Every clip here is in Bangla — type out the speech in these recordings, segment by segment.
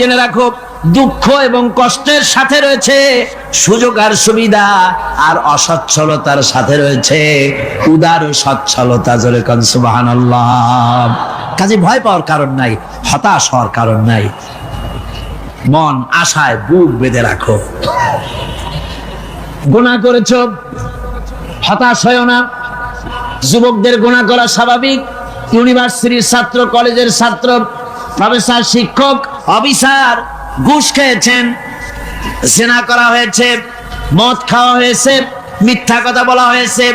জেনে রাখো, দুঃখ এবং কষ্টের সাথে রয়েছে সুযোগ আর সুবিধা, আর অসচ্ছলতার সাথে রয়েছে উদার সচ্ছলতা। জোরে কোন সুবহানাল্লাহ। কাজে ভয় পাওয়ার কারণ নাই, হতাশ হওয়ার কারণ নাই। মন আশায় বুক বেঁধে রাখো। গুনাহ করেছো, হতাশ হয়ো না। যুবকদের গুনাহ করা স্বাভাবিক। ইউনিভার্সিটির ছাত্র, কলেজের ছাত্র, প্রফেসর, শিক্ষক, অফিসার ঘুষ খেয়েছেন, জিনা করা হয়েছে, মদ খাওয়া হয়েছে, মিথ্যা কথা বলা হয়েছে,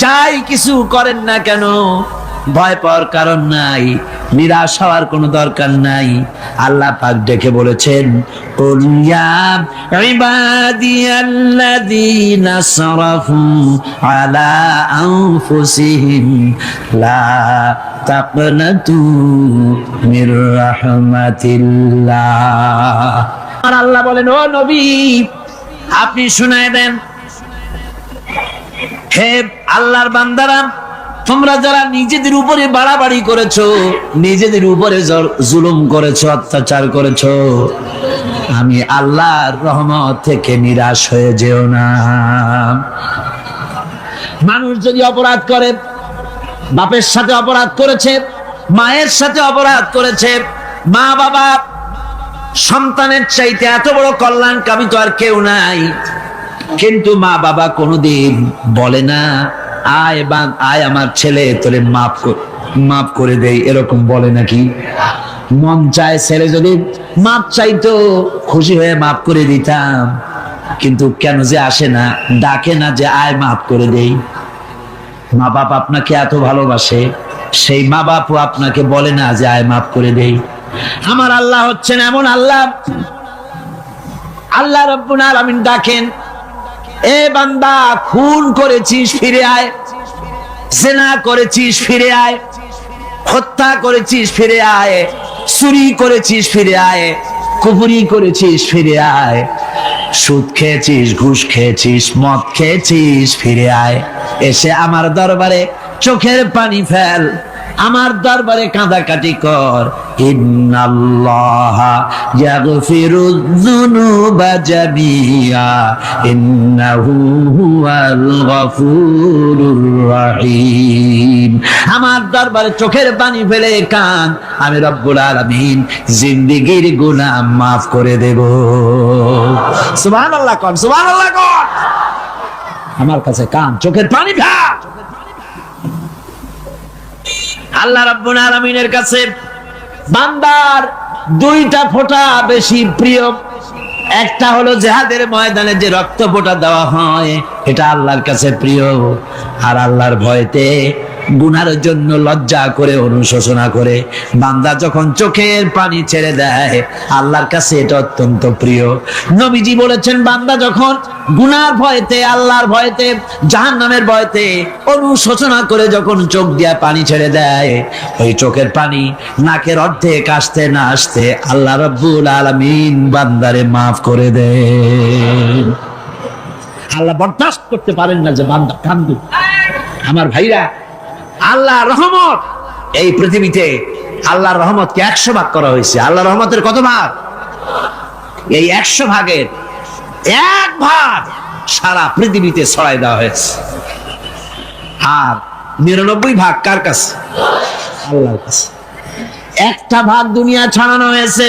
যাই কিছু করেন না কেন ভয় পাওয়ার কারণ নাই, নিরাশ হওয়ার কোনো দরকার নাই। আল্লাহ পাক ডেকে বলেছেন, কুল ইয়া ইবাদিয়াল্লাযীনা আসরাফু আলা আনফুসিহিম লা তাকনাতু মির রাহমাতিল্লাহ। আর আল্লাহ বলেন, ও নবী আপনি শুনায় দেন, হে আল্লাহর বান্দারা, তোমরা যারা নিজেদের উপরে বাড়াবাড়ি করেছো, নিজেদের উপরে জুলুম করেছো, অত্যাচার করেছো, আমি আল্লাহর রহমত থেকে নিরাশ হয়ে যেও না। মানুষ যদি অপরাধ করে, বাপের সাথে অপরাধ করেছে, মায়ের সাথে অপরাধ করেছে, মা বাবা সন্তানের চাইতে এত বড় কল্যাণকামী তো আর কেউ নাই, কিন্তু মা বাবা কোনোদিন বলে না আয় আমার ছেলে তোরে মাফ করে দেই, এরকম বলে নাকি? মন চায় ছেলে যদি মাপ চাইতো, খুশি হয়ে মাফ করে দিতাম, কিন্তু কেন যে আসে না, ডাকে না যে আয় মাফ করে দেই। মা বাপ আপনাকে এত ভালোবাসে, সেই মা বাপও আপনাকে বলে না যে আয় মাফ করে দেই। আমার আল্লাহ হচ্ছেন এমন আল্লাহ, আল্লাহ রাব্বুল আলামিন ডাকেন, এ বান্দা খুন করেছিস ফিরে আয়, জিনা করেছিস ফিরে আয়, হত্যা করেছিস ফিরে আয়, চুরি করেছিস ফিরে আয়, কুফরি করেছিস ফিরে আয়, সুদ খেয়েছিস, ঘুষ খেয়েছিস, মদ খেয়েছিস ফিরে আয়, এসে আমার দরবারে চোখের পানি ফেল, আমার দরবারে কাঁদাকাটি কর। ইন্নাল্লাহা ইয়াগফিরুয যুনুবা জামিআ ইন্নাহু হুয়াল গফুরুর রহিম। আমার দরবারে চোখের পানি ফেলে কান, আমি রব্বুল আলামিন জিন্দেগীর গুনাহ মাফ করে দেব। সুবহানাল্লাহ কোন, সুবহানাল্লাহ কোন। আমার কাছে কান, চোখের পানি ফেল। আল্লাহ রাব্বুল আলামিনের কাছে বান্দার দুইটা ফোঁটা বেশি প্রিয়। একটা হলো জিহাদের ময়দানে যে রক্ত ফোঁটা দেওয়া হয়, এটা আল্লাহর কাছে প্রিয়। আর আল্লাহর ভয়তে গুনার জন্য লজ্জা করে, অনুশোচনা করে বান্দা যখন চোখের পানি ছেড়ে দেয়, আল্লাহর কাছে এটা অত্যন্ত প্রিয়। নবীজি বলেছেন, বান্দা যখন গুনার ভয়তে, আল্লাহর ভয়তে, জাহান্নামের ভয়তে অনুশোচনা করে যখন চোখ দিয়া পানি ছেড়ে দেয়, ওই চোখের পানি নাকের অর্ধেক আসতে না আসতে আল্লাহ রাব্বুল আলামিন বান্দারে মাফ করে দেন। আল্লাহ বরদাস্ত করতে পারেন না যে বান্দা কান্দে। আমার ভাইরা, আল্লাহ রহমত, এই পৃথিবীতে আল্লাহর রহমতকে 100 ভাগ করা হয়েছে। আল্লাহ রহমতের কত ভাগ? এই 100 ভাগের 1 ভাগ সারা পৃথিবীতে ছড়াই দেওয়া হয়েছে। আর 99 ভাগ কার কাছে? আল্লাহর কাছে। একটা ভাগ দুনিয়া ছড়ানো হয়েছে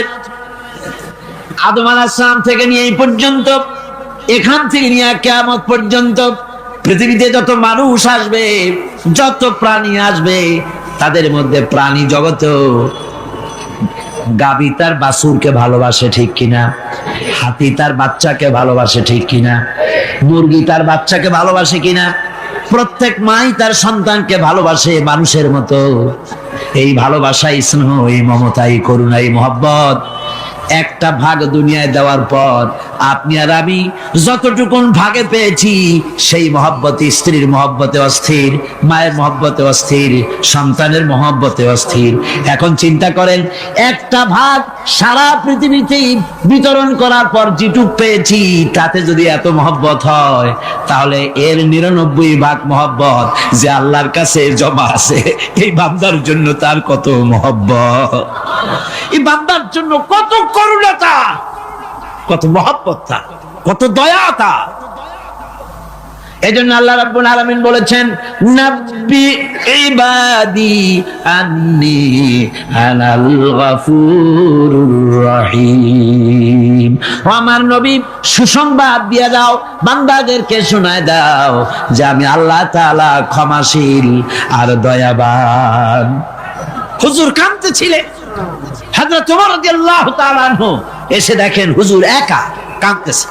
আদম আলাইহিস সালাম থেকে নিয়ে এই পর্যন্ত, এখান থেকে নিয়ে কিয়ামত পর্যন্ত পৃথিবীতে যত মানুষ আসবে, যত প্রাণী আসবে, তাদের মধ্যে প্রাণী জগত গাভী তার বাছুরকে ভালোবাসে ঠিক কিনা, হাতি তার বাচ্চাকে ভালোবাসে ঠিক কিনা, মুরগি তার বাচ্চাকে ভালোবাসে কিনা, প্রত্যেক মাই তার সন্তানকে ভালোবাসে মানুষের মতো। এই ভালোবাসা, স্নেহ, এই মমতা, এই করুণা, এই মহব্বত একটা ভাগ দুনিয়ায় দেওয়ার পর আপনি আর আমি যতটুকুন ভাগে পেয়েছি, সেই মহব্বতে, স্ত্রীর মহব্বতে অস্থির, মায়ের মহব্বতে অস্থির, সন্তানের মহব্বতে অস্থির। এখন চিন্তা করেন, একটা ভাগ সারা পৃথিবীতেই বিতরণ করার পর যেটুক পেয়েছি, তাতে যদি এত মহব্বত হয়, তাহলে এর 99 ভাগ মহব্বত যে আল্লাহর কাছে জমা আছে, এই বান্দার জন্য তার কত মহব্বত, এই বান্দার জন্য কত করুণতা, কত মহব্বতটা, কত দয়াটা। এজন্য আল্লাহ রাব্বুল আলামিন বলেছেন, নাব্বি ইবাদি আন্নি আনাল গফুরুর রহিম। ও আমার নবী, সুসংবাদ দিয়ে দাও, বান্দাদেরকে শোনায় দাও যে আমি আল্লাহ তাআলা ক্ষমাশীল আর দয়াবান। হুজুর কাঁদতেছিলেন, হযরত ওমর রাদিয়াল্লাহু তাআলা আনহু এসে দেখেন হুজুর একা কাঁদতেছে।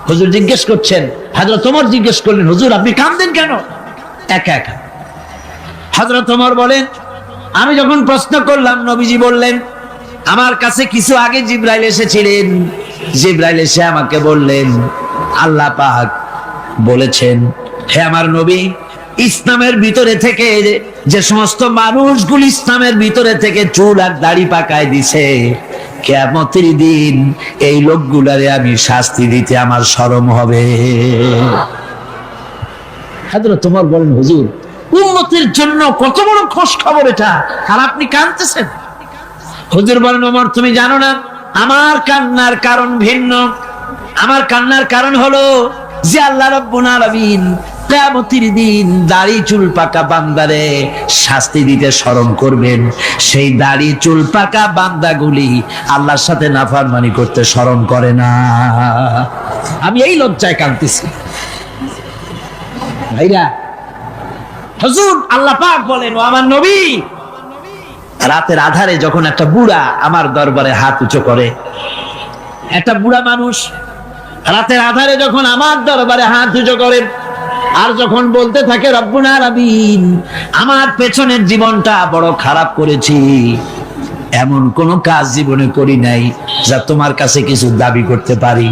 হুজুর জিজ্ঞেস করছেন, হযরত ওমর জিজ্ঞেস করলেন, হুজুর আপনি কাঁদেন কেন একা একা? হযরত ওমর বলেন, আমি যখন প্রশ্ন করলাম নবীজি বললেন, আমার কাছে কিছু আগে জিবরাইল এসেছিলেন। জিবরাইল এসে আমাকে বললেন, আল্লাহ পাক বলেছেন, হে আমার নবী, ইসলামের ভিতরে থেকে যে সমস্ত মানুষগুলো ইসলামের ভিতরে থেকে চুল আর দাড়ি পাকায় দিছে, কিয়ামতের দিন এই লোকগুলারে আমি শাস্তি দিতে আমার শরম হবে। হযরত ওমর বলেন, হুজুর উম্মতের জন্য কত বড় খুশ খবর এটা, আর আপনি কাঁদতেছেন। হুজুর বলেন, ওমর তুমি জানো না আমার কান্নার কারণ ভিন্ন। আমার কান্নার কারণ হলো যে আল্লাহ রাব্বুল আলামিন কিয়ামতের দিন দাড়ি চুল পাকা বান্দারে শাস্তি দিতে স্মরণ করবেন। সেই দাড়ি চুল পাকা বান্দাগুলি আল্লাহর সাথে নাফরমানি করতে স্মরণ করে না। আমি এই লজ্জায় কাঁদতেছি। ভাইরা, হুজুর আল্লাহ পাক বলেন, ও আমার নবী, রাতের আধারে যখন একটা বুড়া আমার দরবারে হাত উঁচু করে, একটা বুড়া মানুষ রাতের আধারে যখন আমার দরবারে হাত উঁচু করে আর যখন বলতে থাকে, রব্বুল আলামিন আমার পেছনের জীবনটা বড় খারাপ করেছি, এমন কোন কাজ জীবনে করি নাই যা তোমার কাছে কিছু দাবি করতে পারি,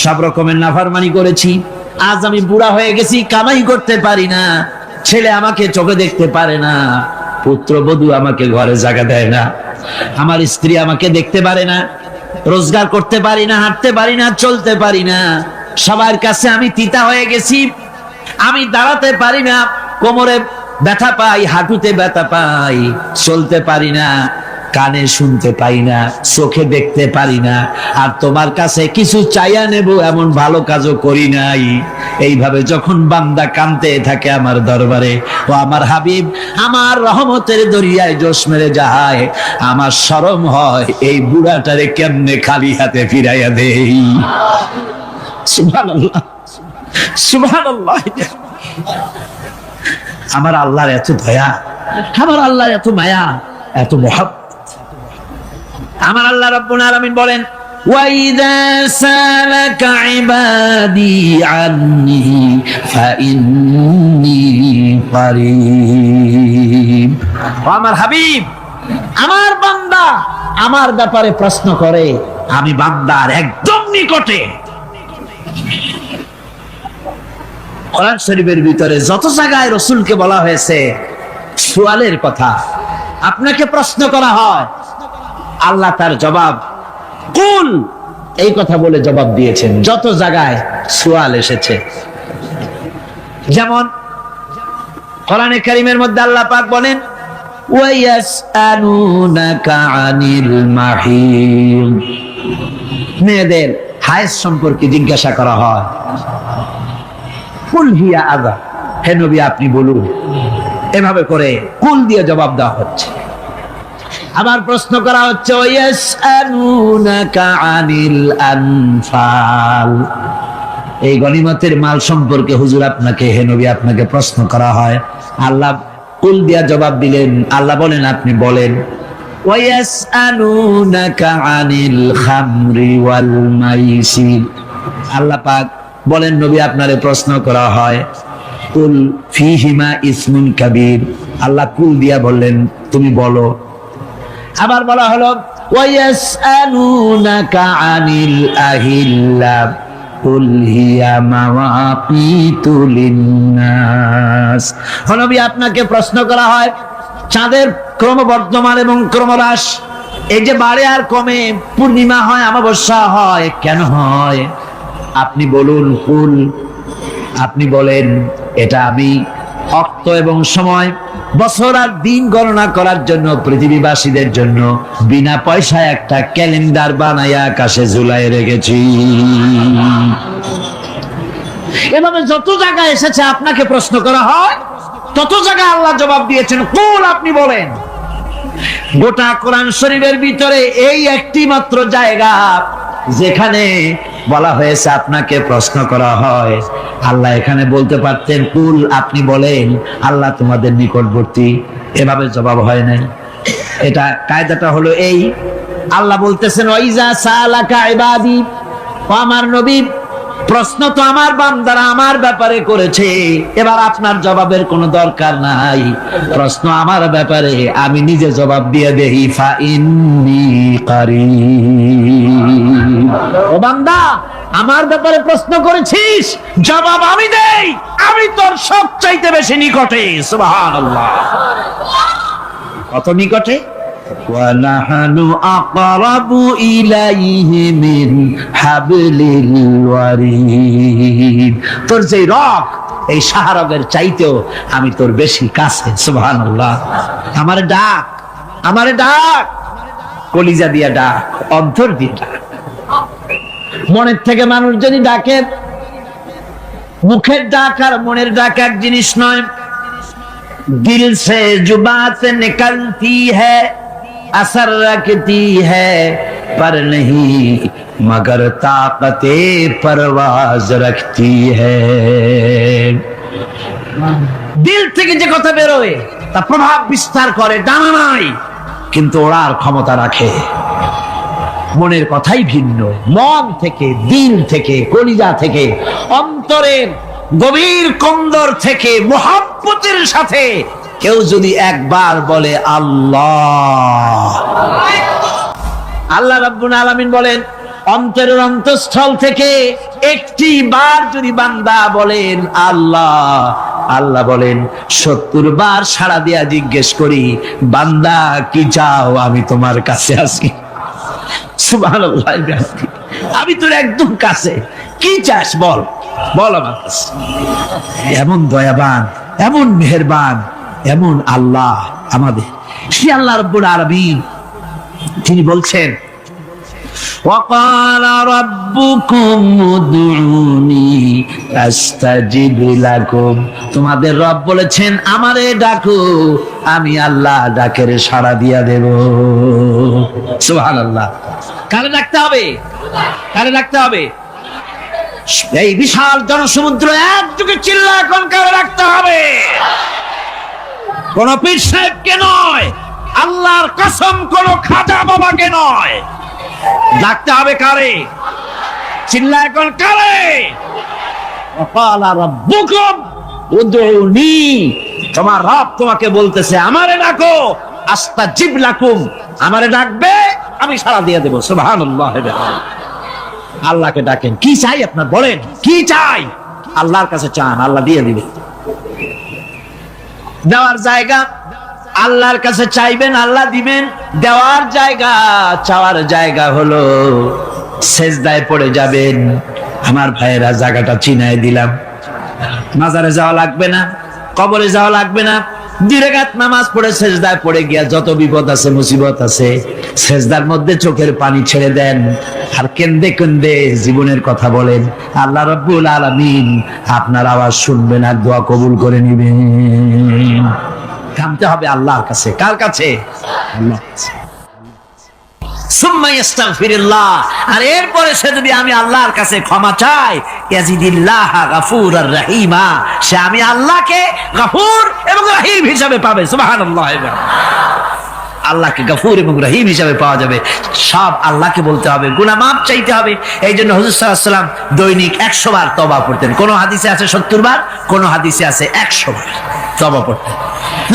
সব রকমের নাফরমানি করেছি, আজ আমি বুড়া হয়ে গেছি, কামাই করতে পারি না, ছেলে আমাকে চোখে দেখতে পারে না, পুত্রবধূ আমাকে ঘরে জায়গা দেয় না, আমার স্ত্রী আমাকে দেখতে পারে না, রোজগার করতে পারি না, হাঁটতে পারি না, চলতে পারি না, সবার কাছে আমি তিতা হয়ে গেছি, আমি দাঁড়াতে পারি না, কোমরে ব্যথা পাই, হাঁটুতে ব্যথা পাই, চলতে পারি না, কানে শুনতে পাই না, চোখে দেখতে পারি না, আর তোমার কাছে কিছু চাইয়া নেব এমন ভালো কাজও করি নাই। এইভাবে যখন বান্দা কাঁদতে থাকে আমার দরবারে, ও আমার হাবিব আমার রহমতের দরিয়ায় জোশ মেরে যায়, আমার শরম হয় এই বুড়াটারে কেমনে খালি হাতে ফিরাইয়া দেই। সুবহানাল্লাহ, সুবহানাল্লাহ। আমার আল্লাহর এত দয়া, আমার আল্লাহর এত মায়া, এত মহব্বত। আমার আল্লাহ রাব্বুল আলামিন বলেন, ওয়াইদা সালাকা ইবাদি আন্নি ফাইন্নী কারীব। আমার হাবিব, আমার বান্দা আমার ব্যাপারে প্রশ্ন করে, আমি বান্দার একদম নিকটে। কোরআন শরীফের ভিতরে যত জায়গায় রাসূলকে বলা হয়েছে সুয়ালের কথা, আপনাকে প্রশ্ন করা হয়, আল্লাহ তার জবাব কুল এই কথা বলে জবাব দিয়েছেন। যত জায়গায় সুয়াল এসেছে, যেমন কোরআনে কারীমের মধ্যে আল্লাহ পাক বলেন, ওয়ায়াসআলুনাকা আনিল মাহিদ, মেয়েদের হায়েজ সম্পর্কে জিজ্ঞাসা করা হয়, কুল হিয়া আযা, হে নবী আপনি বলুন। এভাবে করে কুল দিয়ে জবাব দেওয়া হচ্ছে। আবার প্রশ্ন করা হচ্ছে, ওয়ায়াসআলুনাকা আনিল আনফাল, এই গনিমতের মাল সম্পর্কে হুজুর আপনাকে, হে নবী আপনাকে প্রশ্ন করা হয়। আল্লাহ কুল দিয়া জবাব দিলেন, আল্লাহ বলেন আপনি বলেন। ওয়ায়াসআলুনাকা আনিল খামরি ওয়াল মাইসির, আল্লাহ পাক বলেন নবী আপনারে প্রশ্ন করা হয়, কুল ফীহিমা ইসমুন কাবীর, আল্লাহ কুল দিয়া বললেন তুমি বলো। আবার বলা হলো, ওয়ায়াসআলুনাকা আনিল আহিল্লা কুল হিয়া মাওয়াকিতু লিন্নাস, নবী আপনাকে প্রশ্ন করা হয় চাঁদের ক্রমবর্ধমান এবং ক্রমহ্রাস, এই যে বাড়ে আর কমে, পূর্ণিমা হয় অমাবস্যা হয়, কেন হয় আপনি বলুন। কুল, আপনি বলেন এটা আমি অক্ত এবং সময়, বছর আর দিন গণনা করার জন্য পৃথিবীবাসীদের জন্য বিনা পয়সায় একটা ক্যালেন্ডার বানাইয়া আকাশে ঝুলাই রেখেছি। এভাবে যত জায়গায় এসেছে আপনাকে প্রশ্ন করা হয়, তত জায়গায় আল্লাহ জবাব দিয়েছেন। কুল, আপনি বলেন। গোটা কোরআন শরীফের ভিতরে এই একটি মাত্র জায়গা যেখানে বলা হয়েছে আপনাকে প্রশ্ন করা হয়। আল্লাহ এখানে বলতে পারতেন কুল, আপনি বলেন, আল্লাহ তোমাদের নিকটবর্তী। এভাবে জবাব হয় নাই। এটা কায়দাটা হলো এই, আল্লাহ বলতেছেন ওয়াইজা সালাকা ইবাদি, ও আমার নবী, প্রশ্ন তো আমার বান্দারা আমার ব্যাপারে করেছে, এবার আপনার জবাবের কোনো দরকার নাই। প্রশ্ন আমার ব্যাপারে, আমি নিজে জবাব দিয়ে দেই। ফা ইন্নী কারীব। ও বান্দা, আমার ব্যাপারে প্রশ্ন করেছিস, জবাব আমি দেই। আমি তোর সবচাইতে বেশি নিকটে। সুবহানাল্লাহ। কত নিকটে? وَنَحْنُ أَقْرَبُ إِلَيْهِ مِنْ حَبْلِ الْوَرِيدِ। তোর যে রগ, এই শাহরগের চাইতেও আমি তোর বেশি কাছে। সুবহানাল্লাহ। আমারে ডাক, আমারে ডাক, কলিজা দিয়া ডাক, অন্তর দিয়ে ডাক। মনের থেকে মানুষ যদি ডাকে, মুখের ডাক আর মনের ডাক এক জিনিস নয়। দিল সে जुबान से निकलती है, असर रखती है, पर नहीं मगर ताकते परवाज रखती है। দিল থেকে যে কথা বেরোয় তা প্রভাব বিস্তার করে, ডানা নাই কিন্তু ওড়ার ক্ষমতা রাখে। মনের কথাই ভিন্ন। মন থেকে, দিল থেকে, কলিজা থেকে, অন্তরের গভীর কন্দর থেকে মুহাব্বতের সাথে কেউ যদি একবার বলে আল্লাহ, আল্লাহ রাব্বুল আলামিন বলেন, অন্তরের অন্তঃস্থল থেকে একটি বার যদি বান্দা বলেন আল্লাহ, আল্লাহ বলেন 70 বার সাড়া দিয়া জিজ্ঞেস করি, বান্দা কি চাও, আমি তোমার কাছে আছি। সুবহানাল্লাহ। আমি তোর একদম কাছে, কি চাস বল, বল আমার কাছে। এমন দয়াবান, এমন মেহেরবান, এমন আল্লাহ আমাদের। সে আল্লাহ রাব্বুল আলামিন তিনি বলছেন, وَقَالَ رَبُّكُمْ উদউনি আস্তাজিব লাকুম। তোমাদের রব বলেছেন আমারে ডাকো, আমি আল্লাহ ডাকের সাড়া দিয়া দেব। সুবহানাল্লাহ। কারে ডাকতে হবে? কারে ডাকতে হবে? এই বিশাল জনসমুদ্র একযোগে চিল্লা এখন কারে ডাকতে হবে? কোন পীর সাহেবকে নয়, আল্লাহর কসম কোন খাজা বাবাকে নয়। ডাকতে হবে কারে? চিল্লা এখন কারে? ওয়াকালা রাব্বুকুম উদউনি। তোমার রব তোমাকে বলতেছে আমারে ডাকো, আস্তাজিব লাকুম, আমারে ডাকবে আমি সাড়া দিয়ে দেব। সুবহানাল্লাহ। আল্লাহকে ডাকেন। কি চাই আপনার বলেন, কি চাই? আল্লাহর কাছে চান, আল্লাহ দিয়ে দিবে। দেওয়ার জায়গা আল্লাহর কাছে চাইবেন, আল্লাহ দিবেন। দেওয়ার জায়গা, চাওয়ার জায়গা হলো সেজদায় পড়ে যাবেন। আমার ভাইয়েরা, জায়গাটা চিনাই দিলাম। মাজারে যাওয়া লাগবে না, কবরে যাওয়া লাগবে না। 2 রাকাত নামাজ পড়ে সেজদায় পড়ে গিয়া যত বিপদ আছে, মুসিবত আছে, সেজদার মধ্যে চোখের পানি ছেড়ে দেন আর কেন্দে কেন্দে জীবনের কথা বলেন। আল্লাহ রাব্বুল আলামিন আপনার আওয়াজ শুনবেন আর দোয়া কবুল করে নিবেন। কামতে হবে আল্লাহর কাছে। কার কাছে? আল্লাহর কাছে। সুম্মা ইস্তাগফিরুল্লাহ। আর এরপরে সে যদি আমি আল্লাহর কাছে ক্ষমা চাই, ইয়াজিদিল্লাহ গাফুরার রহিমা, সে আমি আল্লাহকে গফুর এবং রহিম হিসাবে পাবে। সুবহানাল্লাহ। আল্লাহকে গফুর এবং রহিম হিসাবে পাওয়া যাবে। সব আল্লাহকে বলতে হবে, গুনাহ মাফ চাইতে হবে। এই জন্য হুজুর সাল্লাল্লাহু আলাইহি ওয়াসাল্লাম দৈনিক 100 বার তওবা পড়তেন। কোন হাদিসে আছে 70 বার, কোন হাদিসে আছে 100 বার তওবা পড়তেন।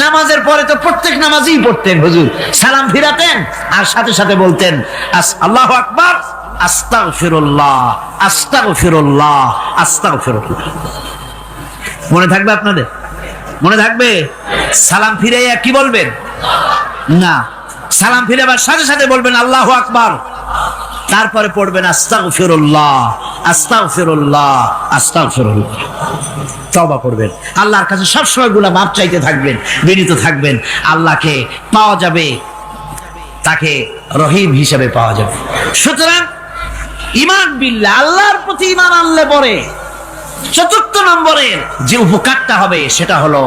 নামাজের পরে তো প্রত্যেক নামাজই পড়তেন হুজুর। সালাম ফিরাতেন আর সাথে সাথে বলতেন আল্লাহু আকবার, আস্তাগফিরুল্লাহ, আস্তাগফিরুল্লাহ, আস্তাগফিরুল্লাহ। মনে থাকবে আপনাদের? মনে থাকবে? সালাম ফিরাইয়া কি বলবেন? না, সালাম ফিরাবার সাথে সাথে বলবেন আল্লাহু আকবার, তারপরে পড়বেন আস্তাগফিরুল্লাহ, আস্তাগফিরুল্লাহ, আস্তাগফিরুল্লাহ। তওবা করবেন, আল্লাহর কাছে সবসময় গুনাহ মাফ চাইতে থাকবেন, বিনীত থাকবেন, আল্লাহকে পাওয়া যাবে, তাকে রহিম হিসেবে পাওয়া যাবে। সুতরাং ঈমান বিল্লাহ, আল্লাহর প্রতি ঈমান আনলে পরে চতুর্থ নম্বরের যে উপকারটা হবে সেটা হলো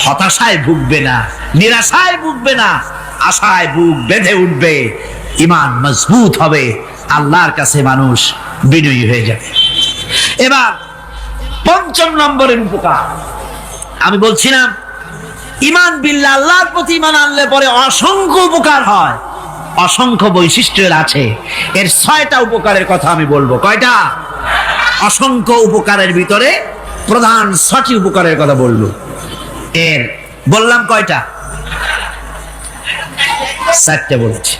হতাশায় ভুগবে না, নিরাশায় ভুগবে না, আশায় বুক বেঁধে উঠবে, ঈমান মজবুত হবে, আল্লাহর কাছে মানুষ বিনয়ী হয়ে যাবে। এবার পঞ্চম নম্বরের উপকার আমি বলছিলাম, ঈমান বিল্লাহ, আল্লাহর প্রতি ঈমান আনলে পরে অসংখ্য উপকার হয়, অসংখ্য বৈশিষ্ট্যের আছে। এর 6টা উপকারের কথা আমি বলবো। কয়টা? অসংখ্য উপকারের ভিতরে প্রধান 6টি উপকারের কথা বলবো। এর বললাম কয়টা? 4টে বলেছি।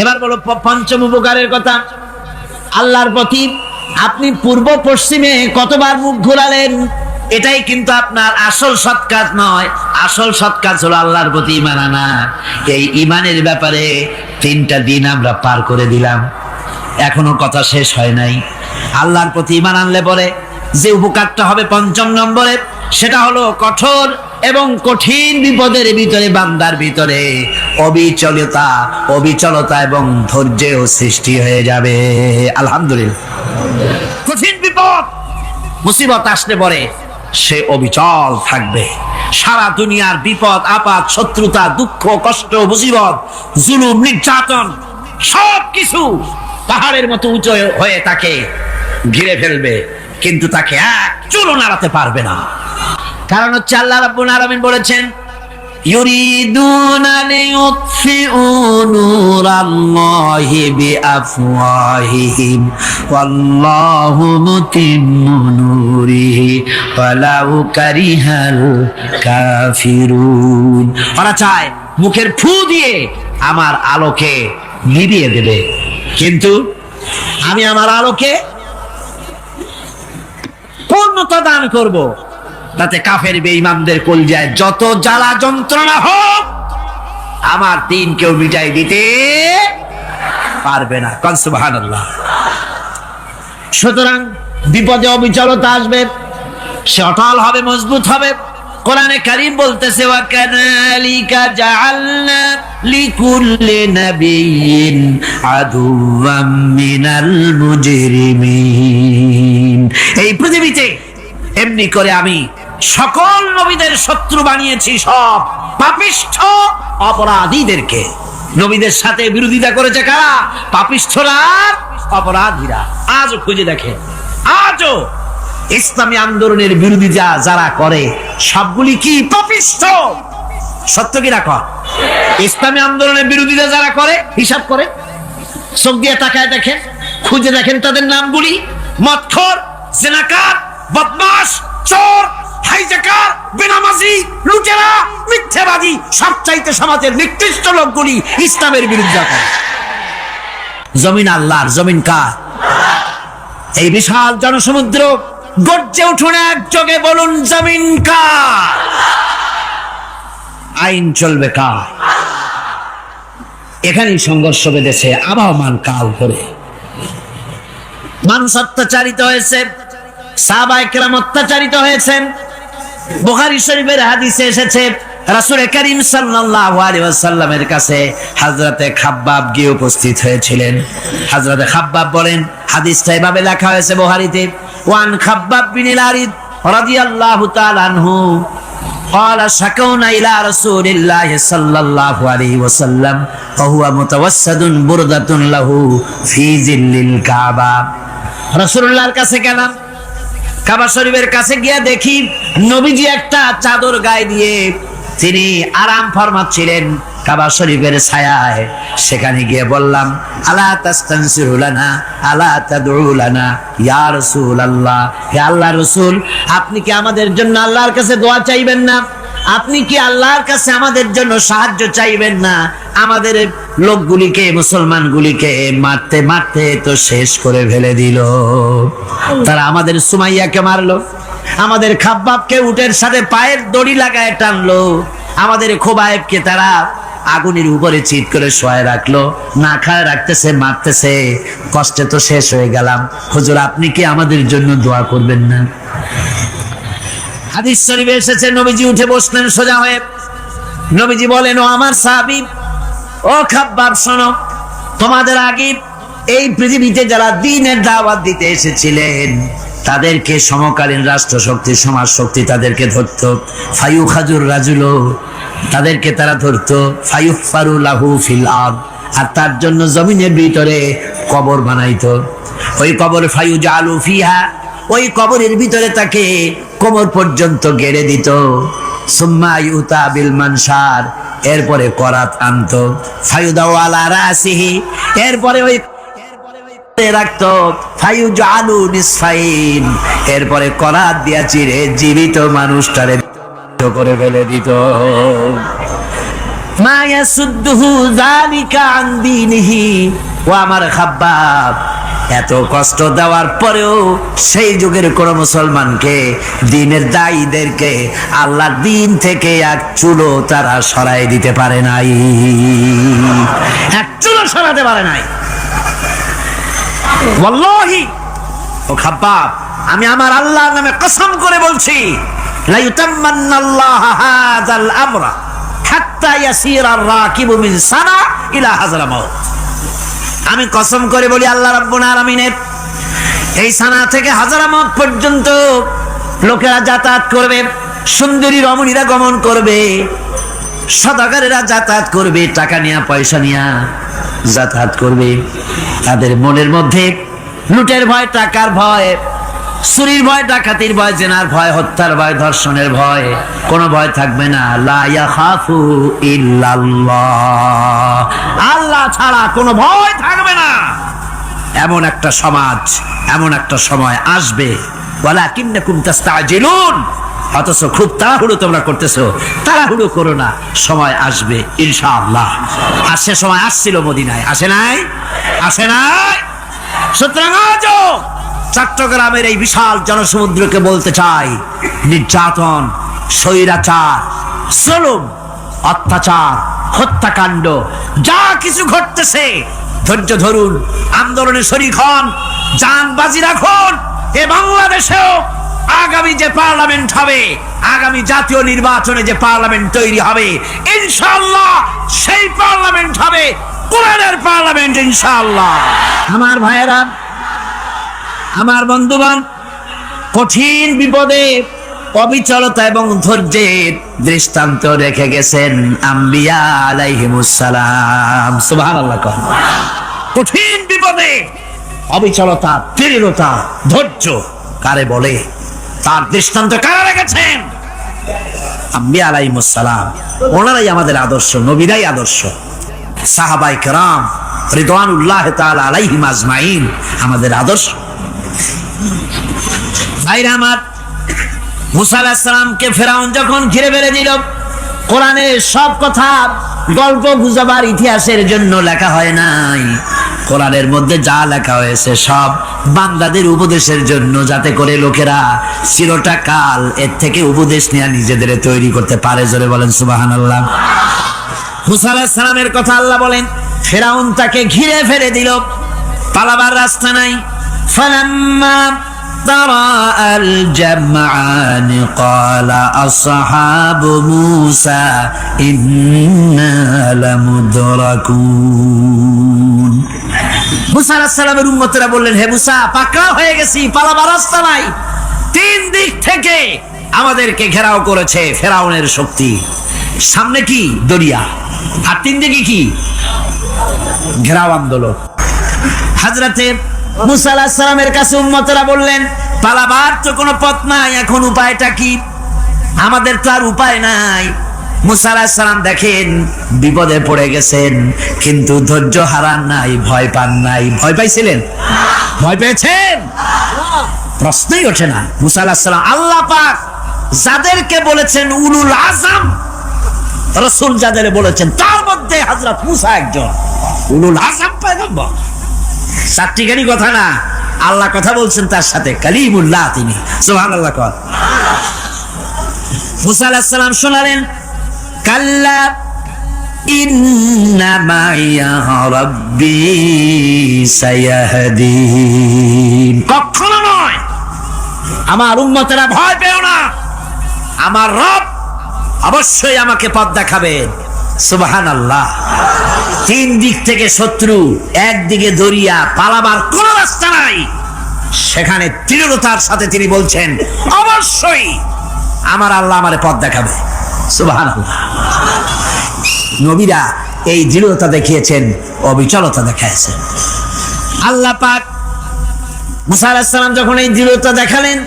এবার বলো পঞ্চম উপকারের কথা। আল্লাহর প্রতি আপনি পূর্ব পশ্চিমে কতবার মুখ ঘোরালেন, এটাই কিন্তু আপনার আসল সৎ কাজ নয়। আসল সৎ কাজ হলো আল্লাহর প্রতি ঈমান আনা। এই ঈমানের ব্যাপারে 3টা দিন আমরা পার করে দিলাম, এখনো কথা শেষ হয় নাই। আল্লাহর প্রতি ঈমান আনলে পরে যে উপকারটা হবে পঞ্চম নম্বরে, সেটা হলো কঠোর এবং কঠিন বিপদের ভিতরে বান্দার ভিতরে অবিচলতা এবং ধৈর্যের সৃষ্টি হয়ে যাবে। আলহামদুলিল্লাহ। কঠিন বিপদ মুসিবত আসলে পরে সে অবিচল থাকবে। সারা দুনিয়ার বিপদ আপদ, শত্রুতা, দুঃখ, কষ্ট, মুসিবত, জুলুম, নির্যাতন সবকিছু পাহাড়ের মতো উঁচু হয়ে তাকে ঘিরে ফেলবে, কিন্তু তাকে এক চুলও নাড়াতে পারবে না। কারণ হচ্ছে আল্লাহ রাব্বুল আলামিন বলেছেন, ইউরিদুনা লিইউতফিউ নূরাল্লাহি বিআফওয়াহিহিম ওয়াল্লাহু মুতিম্মু নূরিহি ওয়ালাউ কারিহাল কাফিরুন। ওরা চায় মুখের ফু দিয়ে আমার আলোকে নিভিয়ে দেবে, কিন্তু আমি আমার আলোকে পূর্ণতা দান করব, তাতে কাফের বেঈমানদের কলজায় যত জ্বালা যন্ত্রণা হোক আমার দিন কেউ মিটাই দিতে পারবে না। কোন সুবহানাল্লাহ। সুতরাং বিপদে অবিচলতা আসবে, সে অটল হবে, মজবুত হবে। কোরআনে কারীম বলতেছে, ওয়া কাযালিকা জাআলনা লিকুল্লি নাবিয়্যিন আদুওয়াম মিনাল মুজরিমিন। এই পৃথিবীতে এমনি করে আমি সকল নবীদের শত্রু বানিয়েছি, সব পাপিষ্ঠ অপরাধীদেরকে। নবীদের সাথে বিরোধিতা করেছে কারা? পাপিষ্ঠরা, অপরাধীরা। আজও খুঁজে দেখে, আজও ইসলামী আন্দোলনের বিরোধিতা যারা করে সবগুলি কি পাপিষ্ঠ? সত্য কি রাখ? ইসলামী আন্দোলনের বিরোধিতা যারা করে হিসাব করে, চোখ দিয়ে তাকায় দেখেন, খুঁজে দেখেন তাদের নামগুলি। মদখোর, জিনাকার, বদমাশ, চোর, হাইজাকার, বেনামাজি, লুটেরা, মিথ্যাবাদী, সবচাইতে সমাজের নিকৃষ্ট লোকগুলি ইসলামের বিরোধিতা করে। জমিন আল্লাহর, জমিন কার? এই বিশাল জনসমুদ্র গর্জে উঠুন একযোগে, বলুন জমিন কার? আইন চলবে কার? এখানেই সংঘর্ষ বেঁধেছে আবহমান কাল ধরে। মানুষ অত্যাচারিত হয়েছে, সাহাবায়ে কেরাম অত্যাচারিত হয়েছেন। বুখারী শরীফের হাদিসে এসেছে, রাসূল করিম সাল্লাল্লাহু আলাইহি ওয়াসাল্লামের কাছে হযরতে খাব্বাব গিয়ে উপস্থিত হয়েছিলেন। হযরতে খাব্বাব বলেন, হাদিসটা এভাবে লেখা হয়েছে বুখারীতে, ওয়ান খাব্বাব বিন আরিদ রাদিয়াল্লাহু তাআলা আনহু قال شكونا إلى رسول الله صلى الله عليه وسلم وهو متوسد بردة له في ظل الكعبة। রাসূলুল্লাহর কাছে গেলাম, কাবা শরীফের কাছে গিয়ে দেখি নবীজি একটা চাদর গায়ে দিয়ে তিনি আরাম ফরমাচ্ছিলেন কাবা শরীফের ছায়ায়। সেখানে গিয়ে বললাম, আলা তাস্তানসিরু লানা আলা তাদউ লানা ইয়া রাসূলুল্লাহ, হে আল্লাহর রাসূল, আপনি কি আমাদের জন্য আল্লাহর কাছে দোয়া চাইবেন না? আপনি কি আল্লাহর কাছে আমাদের জন্য সাহায্য চাইবেন না? আমাদের লোকগুলিকে, মুসলমানগুলিকে মারতে মারতে তো শেষ করে ফেলে দিল। তারা আমাদের সুমাইয়াকে মারলো, আমাদের খাব্বাবকে উটের সাথে পায়ের দড়ি লাগায় টানলো, আমাদের খোবায়েবকে তারা আগুনের উপরে চিৎ করে শোয়ায় রাখলো, না খায় রাখতেছে, মারতেছে, কষ্টে তো শেষ হয়ে গেলাম। হুজুর, আপনি কি আমাদের জন্য দোয়া করবেন না? হাদিস শরীফে এসেছে, নবীজি উঠে বসলেন সোজা হয়ে। নবীজি বলেন, ও আমার সাহাবী, ও খাব্বাব, শোনো, তোমাদের আগে এই পৃথিবীতে যারা দ্বীনের দাওয়াত দিতে এসেছিলেন তাদেরকে সমকালীন রাষ্ট্র শক্তি, সমাজ শক্তি তাদেরকে ধরতো। ফায়ুখাজুর রাজুল, তাদেরকে তারা ধরতো। ফায়ুফারু লাহু ফিল আরদ, আর তার জন্য জমিনের ভিতরে কবর বানাইতো। ওই কবর ফায়ুজালু ফিহা, ওই কবরের ভিতরে তাকে কোমর পর্যন্ত গেড়ে দিত। সুম্মা ইউতা বিল মানশার, এরপরে করাত আনতো। ফায়ুদাউ আলা রাসিহি, এরপরে ওই রাখতো। ফায়ুজালু নিসফাইন, এরপরে করাত দিয়া চিরে জীবিত মানুষটারে করে ফেলে দিত। মা ইয়াসুদ্দুহু যালিকা আন দীনিহি। ও আমার খাব্বাব, এত কষ্ট দেওয়ার পরেও সেই যুগের কোন মুসলমানকে, দ্বীনের দায়ীদেরকে আল্লাহর দ্বীন থেকে এক চুলো তারা সরাই দিতে পারে নাই, এক চুলো সরাতে পারে নাই। ওয়াল্লাহি, ও খাব্বাব, আমি আমার আল্লাহর নামে কসম করে বলছি, লা ইউতাম্মান্নাল্লাহু হাযাল আমরা হাত্তা ইয়াসিরার রাকিবু মিন সানা ইলা হাযরামাউত। আমি কসম করে বলি, আল্লাহ রাব্বুল আলামিনের এই সানা থেকে হাজারামত পর্যন্ত লোকেরা যাতায়াত করবে, সুন্দরী রমণীরা গমন করবে, সদাগরেরা যাতায়াত করবে, টাকা নিয়া পয়সা নিয়া যাতায়াত করবে। তাদের মনের মধ্যে লুটের ভয়, টাকার ভয়, চুরির ভয়, ডাকাতির ভয়, জেনার ভয়, হত্যার ভয়, ধর্ষণের ভয়, কোনো ভয় থাকবে না। লা ইয়াখাফু ইল্লাল্লাহ, আল্লাহ ছাড়া কোনো ভয় থাকবে না। এমন একটা সমাজ, এমন একটা সময় আসবে। ওয়ালাকিন্নাকুম তাস্তাজিলুন, অথচ খুব তাড়াহুড়ো তোমরা করতেছো। তাড়াহুড়ো করো না, সময় আসবে ইনশাআল্লাহ। আর সে সময় আসছিল মদিনায়, আসে নাই? আসে নাই? সুতরাং আজও চট্টগ্রামের এই বিশাল জনসমুদ্রকে বলতে চাই, নির্যাতন, স্বৈরাচার, জুলুম, অত্যাচার, হত্যাকাণ্ড যা কিছু ঘটতেছে, ধৈর্য ধরুন, আন্দোলনে শরীক হন, জান বাজি রাখুন। এ বাংলাদেশেও আগামী যে পার্লামেন্ট হবে, আগামী জাতীয় নির্বাচনে যে পার্লামেন্ট তৈরি হবে, ইনশাআল্লাহ সেই পার্লামেন্ট হবে কোরআনের পার্লামেন্ট ইনশাআল্লাহ। আমার ভাইয়েরা, আমার বন্ধুগণ, কঠিন বিপদে অবিচলতা এবং ধৈর্যের দৃষ্টান্ত রেখে গেছেন আম্বিয়া আলাইহিমুস সালাম। সুবহানাল্লাহ। কঠিন বিপদে অবিচলতা, দৃঢ়তা, ধৈর্য কারে বলে, তার দৃষ্টান্ত কারা রেখেছেন? আম্বিয়া আলাইহিমুস সালাম। ওনারাই আমাদের আদর্শ, নবীরাই আদর্শ। সাহাবায়ে কেরাম রিদওয়ানুল্লাহ তাআলা আলাইহিম আজমাইন আমাদের আদর্শ। ভাইরা আমার, মুসা আলাইহিস সালামকে ফেরাউন যখন ঘিরে ফেলে দিল, কোরআনের সব কথা গল্প গুজবার ইতিহাসের জন্য লেখা হয় নাই। কোরআনের মধ্যে যা লেখা হয়েছে সব বান্দাদের উপদেশের জন্য, যাতে করে লোকেরা চিরটা কাল এর থেকে উপদেশ নিয়ে নিজেদের তৈরি করতে পারে। জোরে বলেন সুবহানাল্লাহ। মুসা আলাইহিস সালামের কথা আল্লাহ বলেন, ফেরাউন তাকে ঘিরে ফেলে দিল, পালাবার রাস্তা নাই। ফালাম্মা تراءى الجمعان قال أصحاب موسى إنا لمدركون। মুসা আলাইহিস সালামের উম্মতরা বললেন, হে মুসা, পাকড়াও হয়ে গেছি, পালাবার রাস্তা নাই। তিন দিক থেকে আমাদেরকে ঘেরাও করেছে ফেরাউনের শক্তি। সামনে কি? দরিয়া, আর তিন দিকে কি? ঘেরাও আন্দোলন। হযরতে মুসা আলাইহিস সালামের কাছে উম্মতরা বললেন, পালাবার তো কোনো পথ নাই, এখন উপায়টা কি? আমাদের তো আর উপায় নাই। মুসা আলাইহিস সালাম দেখেন বিপদে পড়ে গেছেন, কিন্তু ধৈর্য হারান নাই, ভয় পান নাই। ভয় পাইছিলেন? ভয় পেয়েছেন? প্রশ্নই ওঠে না। মুসা আলাইহিস সালাম, আল্লাহ পাক যাদেরকে বলেছেন উলুল আযম রাসূল, যাদের বলেছেন তার মধ্যে হযরত মুসা একজন উলুল আযম পয়গম্বর। চারটিখানি কথা না, আল্লাহ কথা বলছেন তার সাথে, কালিমুল্লাহ তিনি। সুবহানাল্লাহ। মুসা আলাইহিস সালাম শোনালেন, কাল্লা ইন্না মাইয়া রাব্বি সায়াহদিন। কখনো নয়, আমার উম্মতেরা ভয় পেও না, আমার রব অবশ্যই আমাকে পথ দেখাবেন। সুবহানাল্লাহ। 3 দিক থেকে শত্রু, একদিকে দরিয়া, পালাবার কোন রাস্তা নাই। সেখানে দৃঢ়তার সাথে তিনি বলছেন, অবশ্যই আমার আল্লাহ আমারে পথ দেখাবে। সুবহানাল্লাহ। নবীরা এই দৃঢ়তা দেখিয়েছেন, অবিচলতা দেখাইছেন। আল্লাহ পাক মুসা আলাইহিস সালাম যখন এই দৃঢ়তা দেখালেন,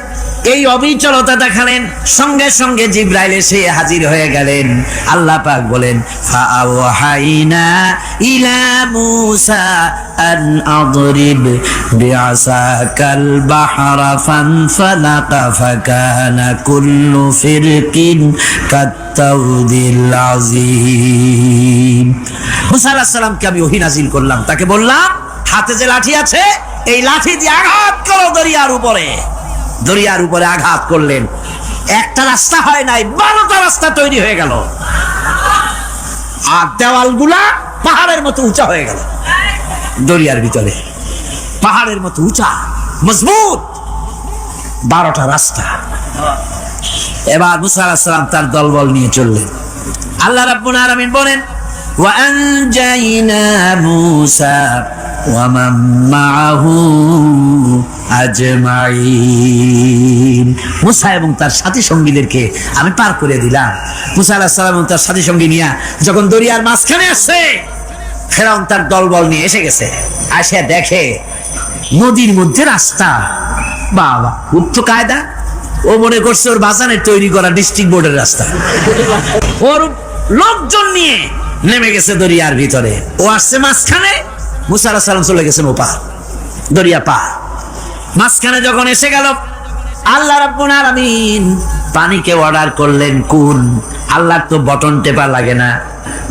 এই অবিচলতা দেখালেন, সঙ্গে সঙ্গে জিবরাইল এসে হাজির হয়ে গেলেন। আল্লাহ পাক বলেন, ফাআওহাইনা ইলা মূসা আন আদরিব বিআসাকাল বাহরা ফানফালাকা ফাকানা কুল্লু ফিরকিন কাত্তাউদিল আযীম। মুসা আলাইহিস সালামকে আমি ওহী নাযিল করলাম, তাকে বললাম হাতে যে লাঠি আছে এই লাঠি দিয়ে আঘাত করো দরিয়ার উপরে। দরিয়ার উপরে আঘাত করলেন, একটা রাস্তা হয় নাই, 12টা রাস্তা তৈরি হয়ে গেল। আর দেওয়ালগুলা পাহাড়ের মতো উঁচা হয়ে গেল। দরিয়ার ভিতরে পাহাড়ের মতো উঁচা মজবুত 12টা রাস্তা। এবার মুসা আলাইহিস সালাম তার দলবল নিয়ে চললেন। আল্লাহ রাব্বুল আলামিন বলেন, ওয়া আনজাইনা মূসা ওয়া মান মাআহু আজমাইন। মুসা এবং তার সাথী সঙ্গীদেরকে আমি পার করে দিলাম। মুসা আলাইহিস সালাম এবং তার সাথী সঙ্গী নিয়ে যখন দরিয়ার মাঝখানে আসছে, ফেরাউন তার দলবল নিয়ে এসে গেছে। আসে দেখে নদীর মধ্যে রাস্তা। বাবা, উচ্চ কায়দা। ও মনে করছে ওর বাজানের তৈরি করা ডিস্ট্রিক্ট বোর্ডের রাস্তা। ওর লোকজন নিয়ে নেমে গেছে দরিয়ার ভিতরে। ও আসছে মাঝখানে, মুসা আলাইহিস সালাম চলে গেছেন ওপার, দরিয়া পার। মাঝখানে যখন এসে গেল, আল্লাহ রাব্বুল আলামিন পানিকে অর্ডার করলেন কুন। আল্লাহর তো বটন টেপা লাগে না,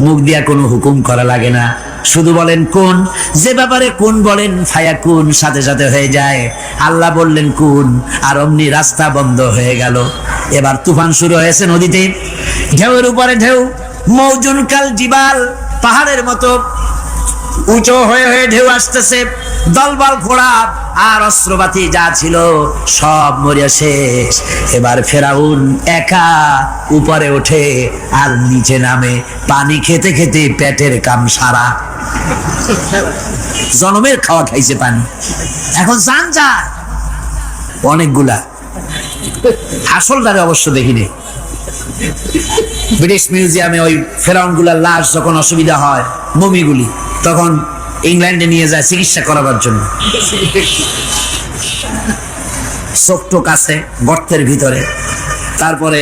মুখ দিয়া কোনো হুকুম করা লাগে না, শুধু বলেন কোন। যে ব্যাপারে কোন বলেন ফায়াকুন, সাথে সাথে হয়ে যায়। আল্লাহ বললেন কোন, আর অমনি রাস্তা বন্ধ হয়ে গেল। এবার তুফান শুরু হয়েছে নদীতে, ঢেউয়ের উপরে ঢেউ, মৌজুন কাল জিবাল, পাহাড়ের মতো উঁচু হয়ে হয়ে ঢেউ আসতেছে। দলবল ঘোড়া আর অস্ত্রপাতি যা ছিল সব মরিয়া শেষ। এবার ফেরাউন একা উপরে ওঠে আর নিচে নামে, পানি খেতে খেতে পেটের কাম সারা। জনমের খাওয়া খাইছে পানি, এখন জান যায় অনেকগুলা। আসলটারে অবশ্য দেখিনি। ব্রিটিশ মিউজিয়ামে ওই ফেরাউন গুলার লাশ যখন অসুবিধা হয়, মমিগুলি, তখন ইংল্যান্ডে নিয়ে যায় চিকিৎসা করাবার জন্য। চোখ টোক আছে গর্তের ভিতরে, তারপরে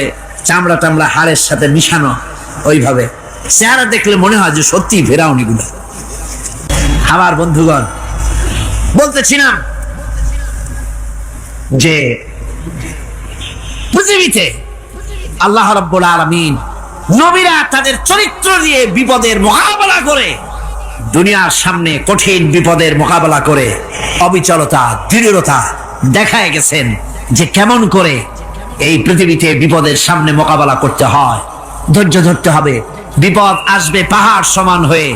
চামড়া টামড়া হাড়ের সাথে মিশানো, ওইভাবে চেহারা দেখলে মনে হয় যে সত্যি ফেরাউনি গুলা। আমার বন্ধুগণ, বলতেছিলাম যে পৃথিবীতে আল্লাহ রাব্বুল আলামিন নবীরা তাদের চরিত্র দিয়ে বিপদের মোকাবেলা করে, দুনিয়ার সামনে কঠিন বিপদের মোকাবেলা করে অবিচলতা, দৃঢ়তা দেখায় গেছেন যে কেমন করে এই পৃথিবীতে বিপদের সামনে মোকাবেলা করতে হয়। ধৈর্য ধরতে হবে। বিপদ আসবে পাহাড় সমান হয়ে,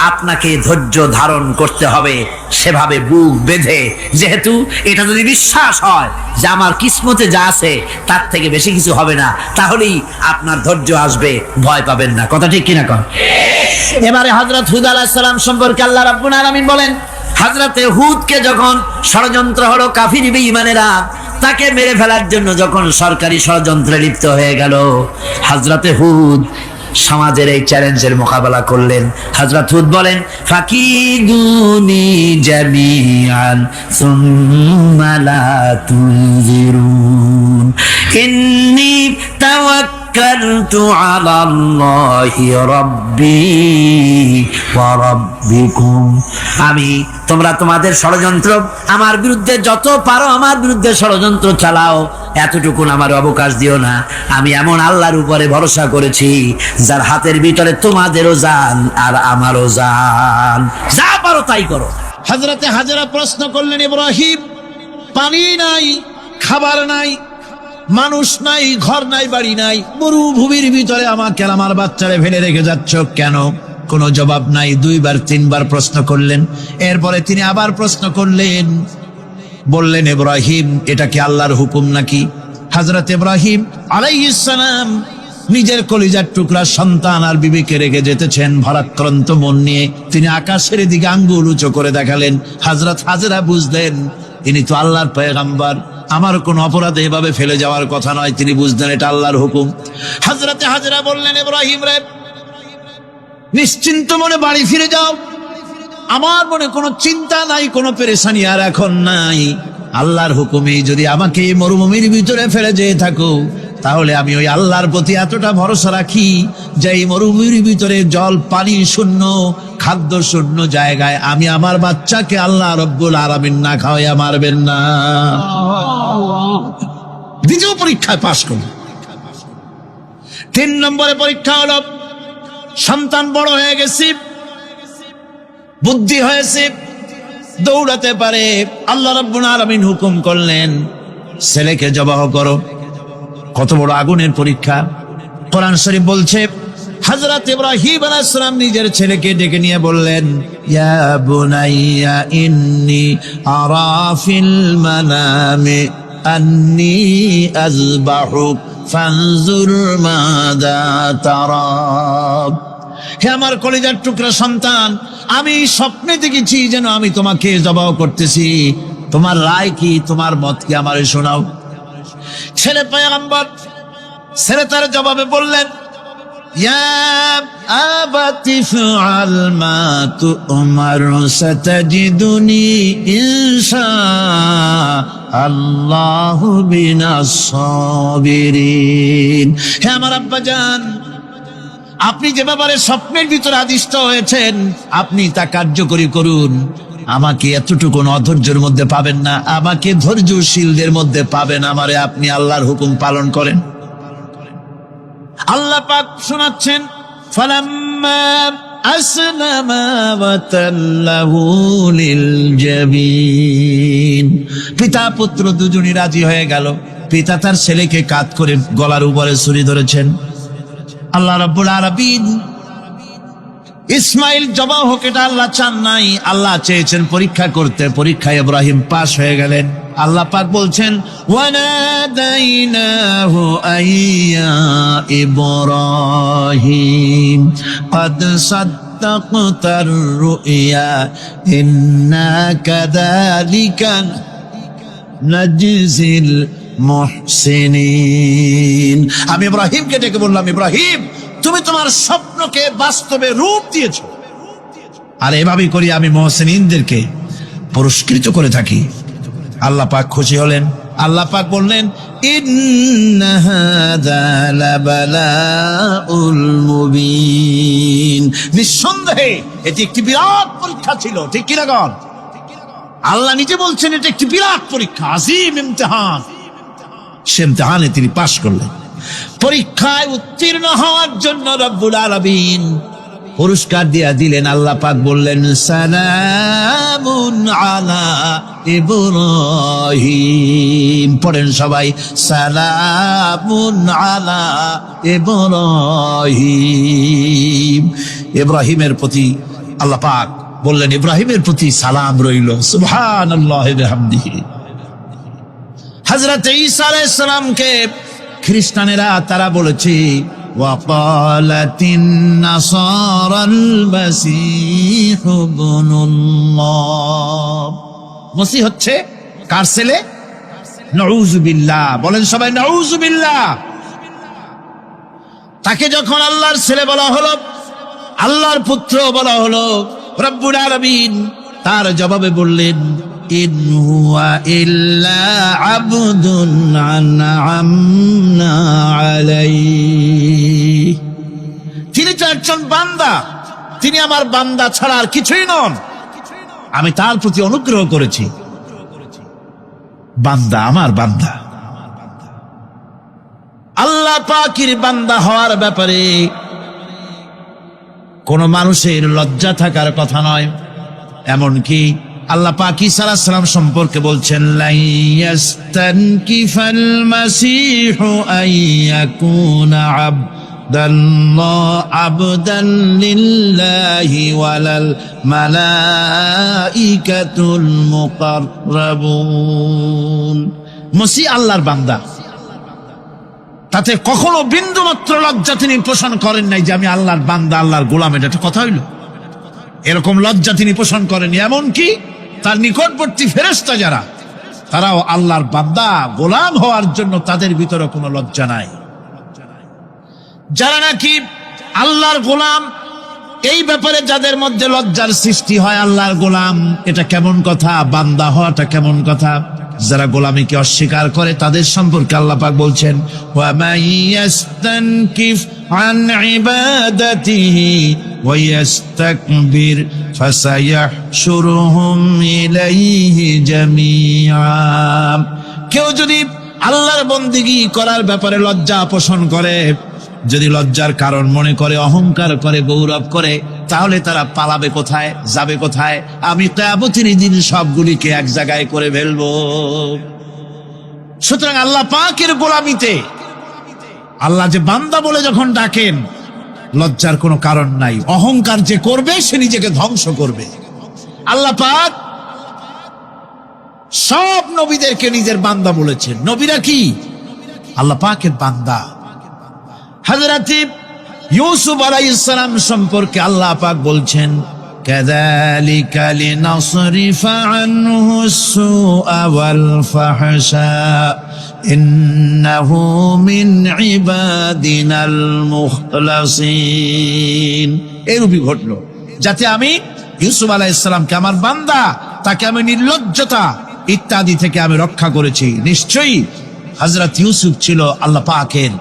আপনাকে ধৈর্য ধারণ করতে হবে সেভাবে বুক বেঁধে। যেহেতু এটা যদি বিশ্বাস হয় যে আমার কিসমতে যা আছে তার থেকে বেশি কিছু হবে না, তাহলেই আপনার ধৈর্য আসবে, ভয় পাবেন না। কথা ঠিক কিনা কন? এবারে হযরত হুদ আলাইহিস সালাম সম্পর্কে আল্লাহ রাব্বুল আলামিন বলেন, হযরতে হুদকে যখন ষড়যন্ত্র হলো, কাফির বেঈমানেরা তাকে মেরে ফেলার জন্য যখন সরকারি ষড়যন্ত্রে লিপ্ত হয়ে গেল, হযরতে হুদ সমাজের এই চ্যালেঞ্জের মোকাবেলা করলেন। হযরত হুদ বলেন, ফাকিদুনি জামিআন সুম্মা লা তুনজিরুন ইন্নী তাওয়াক্কালতু আলাল্লাহি রাব্বি ওয়া রাব্বিকুম। তোমরা তোমাদের ষড়যন্ত্র আমার বিরুদ্ধে যত পারো আমার বিরুদ্ধে ষড়যন্ত্র চালাও, এতটুকুন আমার অবকাশ দিও না। আমি এমন আল্লাহর উপরে ভরসা করেছি যার হাতের ভিতরে তোমাদেরও জান আর আমারও জান। যা পারো তাই করো। হযরতে হাজেরা প্রশ্ন করলেন, ইব্রাহিম, পানি নাই, খাবার নাই, মানুষ নাই, ঘর নাই, বাড়ি নাই, মরুভূমির ভিতরে আমাকে আর আমার বাচ্চারে ফেলে রেখে যাচ্ছ কেন? কোনো জবাব নাই। 2বার 3বার প্রশ্ন করলেন। এরপরে তিনি আবার প্রশ্ন করলেন, বললেন, ইব্রাহিম, এটা কি আল্লাহর হুকুম নাকি? হযরত ইব্রাহিম আলাইহিস সালাম নিজের কলিজার টুকরা সন্তান আর বিবিকে রেখে যেতেছেন ভারাক্রান্ত মন নিয়ে। তিনি আকাশের দিকে আঙ্গুল উঁচু করে দেখালেন। হযরত হাজেরা বুঝলেন ইনি তো আল্লাহর পয়গম্বর, আমার কোন অপরাধে এভাবে ফেলে যাওয়ার কথা নয়। তিনি বুঝলেন এটা আল্লাহর হুকুম। হযরত হাজেরা বললেন, ইব্রাহিম রে, নিশ্চিন্ত মনে বাড়ি ফিরে যাও। আমার মনে কোনো চিন্তা নাই, কোনো পেরেশানি আর এখন নাই। আল্লাহর হুকুমে যদি আমাকে এই মরুভূমির ভিতরে ফেলে যেয়ে থাকো, তাহলে আমি ওই আল্লাহর প্রতি এতটা ভরসা রাখি যে এই মরুভূমির ভিতরে জল পানি শূন্য, খাদ্য শূন্য জায়গায় আমি আমার বাচ্চাকে আল্লাহ রব্বুল আলামিন না খাওয়াইয়া মারবেন না। দ্বিতীয় পরীক্ষায় পাশ করল। 3 নম্বরে পরীক্ষা হলো, সন্তান বড় হয়ে গেছে, বুদ্ধি হয়েছে, দৌড়াতে পারে। আল্লাহ রাব্বুল আলামিন হুকুম করলেন ছেলেকে জবাহ করো। কত বড় আগুনের পরীক্ষা! কোরআন শরীফ বলছে হযরত ইব্রাহিম আলাইহিস সালাম নিজের ছেলেকে ডেকে নিয়ে বললেন, ইয়া বুনাইয়া ইন্নী আরা ফিল মানামি আন্নী আযবাহুক ফানজুর মাযা তারা। হে আমার কলিজার টুকরা সন্তান, আমি স্বপ্নে দেখেছি যেন আমি তোমাকে জবাহ করতেছি। তোমার রায় কি, তোমার মত কি, আমারে শোনাও। ছেলে পয়গম্বর, ছেলে তার জবাবে বললেন, ইয়া আবাতি ফাআল মা তু'মার সাতাজিদুনি ইনশাআল্লাহু মিনাস সাবিরিন। হে আমার আব্বাজান, আপনি যে ব্যাপারে স্বপ্নের ভিতরে আদিষ্ট হয়েছেন আপনি তা কার্যকরী করুন। আমাকে এতটুকু অধৈর্যের মধ্যে পাবেন না, আমাকে ধৈর্যশীলদের মধ্যে পাবেন। আমারে আপনি আল্লাহর হুকুম পালন করেন। আল্লাহ পাক শোনাচ্ছেন, ফালাম্মা আসলামা ওয়া তাল্লাহু লিল জাবিন। পিতা পুত্র দুজনই রাজি হয়ে গেল। পিতা তার ছেলেকে কাঁধ করে গলার উপরে ছুরি ধরেছেন। আল্লাহ রাব্বুল আলামিন ইসমাইল জবাহ হোক এটা আল্লাহ চান নাই, আল্লাহ চেয়েছেন পরীক্ষা করতে। পরীক্ষায় ইব্রাহিম পাশ হয়ে গেলেন। আল্লাহ পাক বলছেন, ওয়ানাদাইনাহু আইয়া ইব্রাহিম ক্বাদ সাদ্দাকতার রুইয়া ইন্না কাযালিকা নাজজিল মুহসিনিন। আমি ইব্রাহিমকে ডেকে বললাম, ইব্রাহিম তুমি তোমার স্বপ্নকে বাস্তবে রূপ দিয়েছো, আর এভাবেই করি আমি মুহসিনিনদেরকে পুরস্কৃত করে থাকি। আল্লাহ পাক খুশি হলেন। আল্লাহ পাক বললেন, ইন্না হাযা লাবালাউল মুবিন। নিঃসন্দেহে এটি একটি বিরাট পরীক্ষা ছিল, ঠিক কি না গণ? আল্লাহ নিজে বলছেন এটা একটি বিরাট পরীক্ষা, আযীম ইমতিহান। সে ইমতিহানে তিনি পাশ করলেন। পরীক্ষায় উত্তীর্ণ হওয়ার জন্য রব্বুল আলামিন পুরস্কার দিয়া দিলেন। আল্লাহ পাক বললেন, সালামুন আলা ইব্রাহিম। পড়েন সবাই, সালামুন আলা ইব্রাহিম। ইব্রাহিমের প্রতি আল্লাহ পাক বললেন, ইব্রাহিমের প্রতি সালাম রইল। সুবহানাল্লাহি ওয়া বিহামদিহি। হযরত ঈসা আলাইহিস সালামকে খ্রিস্টানেরা তারা বলেছে, ওয়াকালাতিন নাসারাল মাসীহ ইবনুল্লাহ। মসিহ হচ্ছে কার ছেলে? নাউযুবিল্লাহ। বলেন সবাই নাউযুবিল্লাহ। তাকে যখন আল্লাহর ছেলে বলা হলো, আল্লাহর পুত্র বলা হলো, রব্বুল আলামিন তার জবাবে বললেন, ইন হুয়া ইল্লা আবদুন আনআমনা আলাইহি। তিনি তো একজন বান্দা, তিনি আমার বান্দা ছাড়া আর কিছুই নন। আমি তার প্রতি অনুগ্রহ করেছি। বান্দা, আমার বান্দা। আল্লাহ পাকের বান্দা হওয়ার ব্যাপারে কোন মানুষের লজ্জা থাকার কথা নয়। এমনকি আল্লাহ পাক ঈসা আলাইহিস সালাম সম্পর্কে বলছেন, লা ইয়াস্তানকিফাল মাসীহু আইয়াকুনা আবদান লিল্লাহি ওয়ালাল মালাইকাতুল মুকাররাবুন। মসিহ আল্লাহর বান্দা, তাতে কখনো বিন্দু মাত্র লজ্জা তিনি পোষণ করেন নাই যে আমি আল্লাহর বান্দা, আল্লাহর গোলাম। এটা একটা কথা হইল? এরকম লজ্জা তিনি পোষণ করেন। এমনকি তার নিকটবর্তী ফেরেশতা যারা, তারাও আল্লাহর বান্দা গোলাম হওয়ার জন্য তাদের ভিতরে কোনো লজ্জা নাই। যারা নাকি আল্লাহর গোলাম, এই ব্যাপারে যাদের মধ্যে লজ্জার সৃষ্টি হয়, আল্লাহর গোলাম এটা কেমন কথা, বান্দা হওয়াটা কেমন কথা। যারা গোলামীকে অস্বীকার করে তাদের সম্পর্কে আল্লাহ পাক বলছেন, ওয়া মাইয়াস্তানকিফ আন ইবাদাতিহি ওয়া ইস্তাকবির ফাসায়াহশুরুহুম ইলাইহি জামিআ। কেউ যদি আল্লাহর বন্দেগী করার ব্যাপারে লজ্জা পোষণ করে, যদি লজ্জার কারণ মনে করে, অহংকার করে, গৌরব করে, তাহলে তারা পালাবে কোথায়, যাবে কোথায়? আমি কিয়ামতের দিন সবগুলিকে এক জায়গায় করে ফেলবো। সুতরাং আল্লাহ পাকের গোলামিতে আল্লাহ যে বান্দা বলে যখন ডাকেন, লজ্জার কোনো কারণ নাই। অহংকার যে করবে সে নিজেকে ধ্বংস করবে। আল্লাহ পাক সব নবীদেরকে নিজের বান্দা বলেছেন। নবীরা কি আল্লাহ পাকের বান্দা। হযরত ইউসুফ আলাইহিস সালাম সম্পর্কে আল্লাহ পাক বলছেন, কাযালিকা লিনাসরিফা আনহু সুআ ওয়াল ফাহশা ইন্নাহু মিন ইবাদিনাল মুখলাসিন। এরূপই ঘটলো যাতে আমি ইউসুফ আলাইহিস সালামকে, আমার বান্দা, তাকে আমি নির্লজ্জতা ইত্যাদি থেকে আমি রক্ষা করেছি। নিশ্চয়ই হযরত ইউসুফ ছিল আল্লাহ পাকের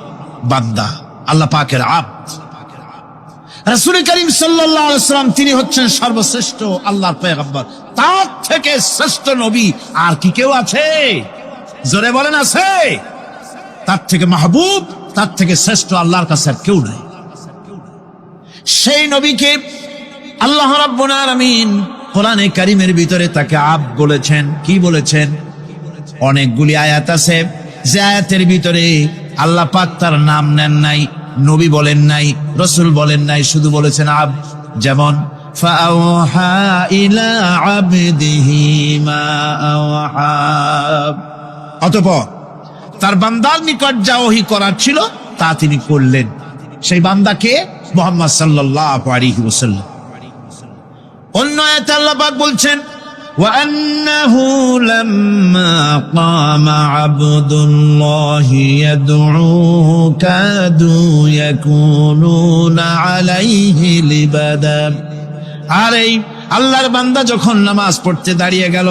বান্দা, আল্লাহ পাকের আব্দ। রাসূল করিম সাল্লাল্লাহু আলাইহি ওয়াসাল্লাম তিনি হচ্ছেন সর্বশ্রেষ্ঠ আল্লাহর পয়গম্বর। তার থেকে শ্রেষ্ঠ নবী আর কি কেউ আছে? জোরে বলেন, আছে? তার থেকে মাহবুব, তার থেকে শ্রেষ্ঠ আল্লাহর কাছে আর কেউ নাই। সেই নবীকে আল্লাহ রাব্বুল আলামিন কোরআনে কারীমের ভিতরে তাকে আব্দ বলেছেন। কি বলেছেন? অনেকগুলি আয়াত আছে যে আয়াতের ভিতরে আল্লাহ পাক তার নাম নেন নাই, নবী বলেন নাই, রাসূল বলেন নাই, শুধু বলেছেন আব্দ। যেমন ফাআওহা ইলা আবদিহি মা আওহা। অতঃপর তার বান্দার নিকট যা ওহী করার ছিল তা তিনি করলেন। সেই বান্দাকে মুহাম্মদ সাল্লাল্লাহু আলাইহি ওয়াসাল্লাম। অন্য আয়াতে আল্লাহ পাক বলছেন, وأنه لما قام عبد الله يدعوه كادوا يكونون عليه لبدا। আর এই আল্লাহর বান্দা যখন নামাজ পড়তে দাঁড়িয়ে গেল,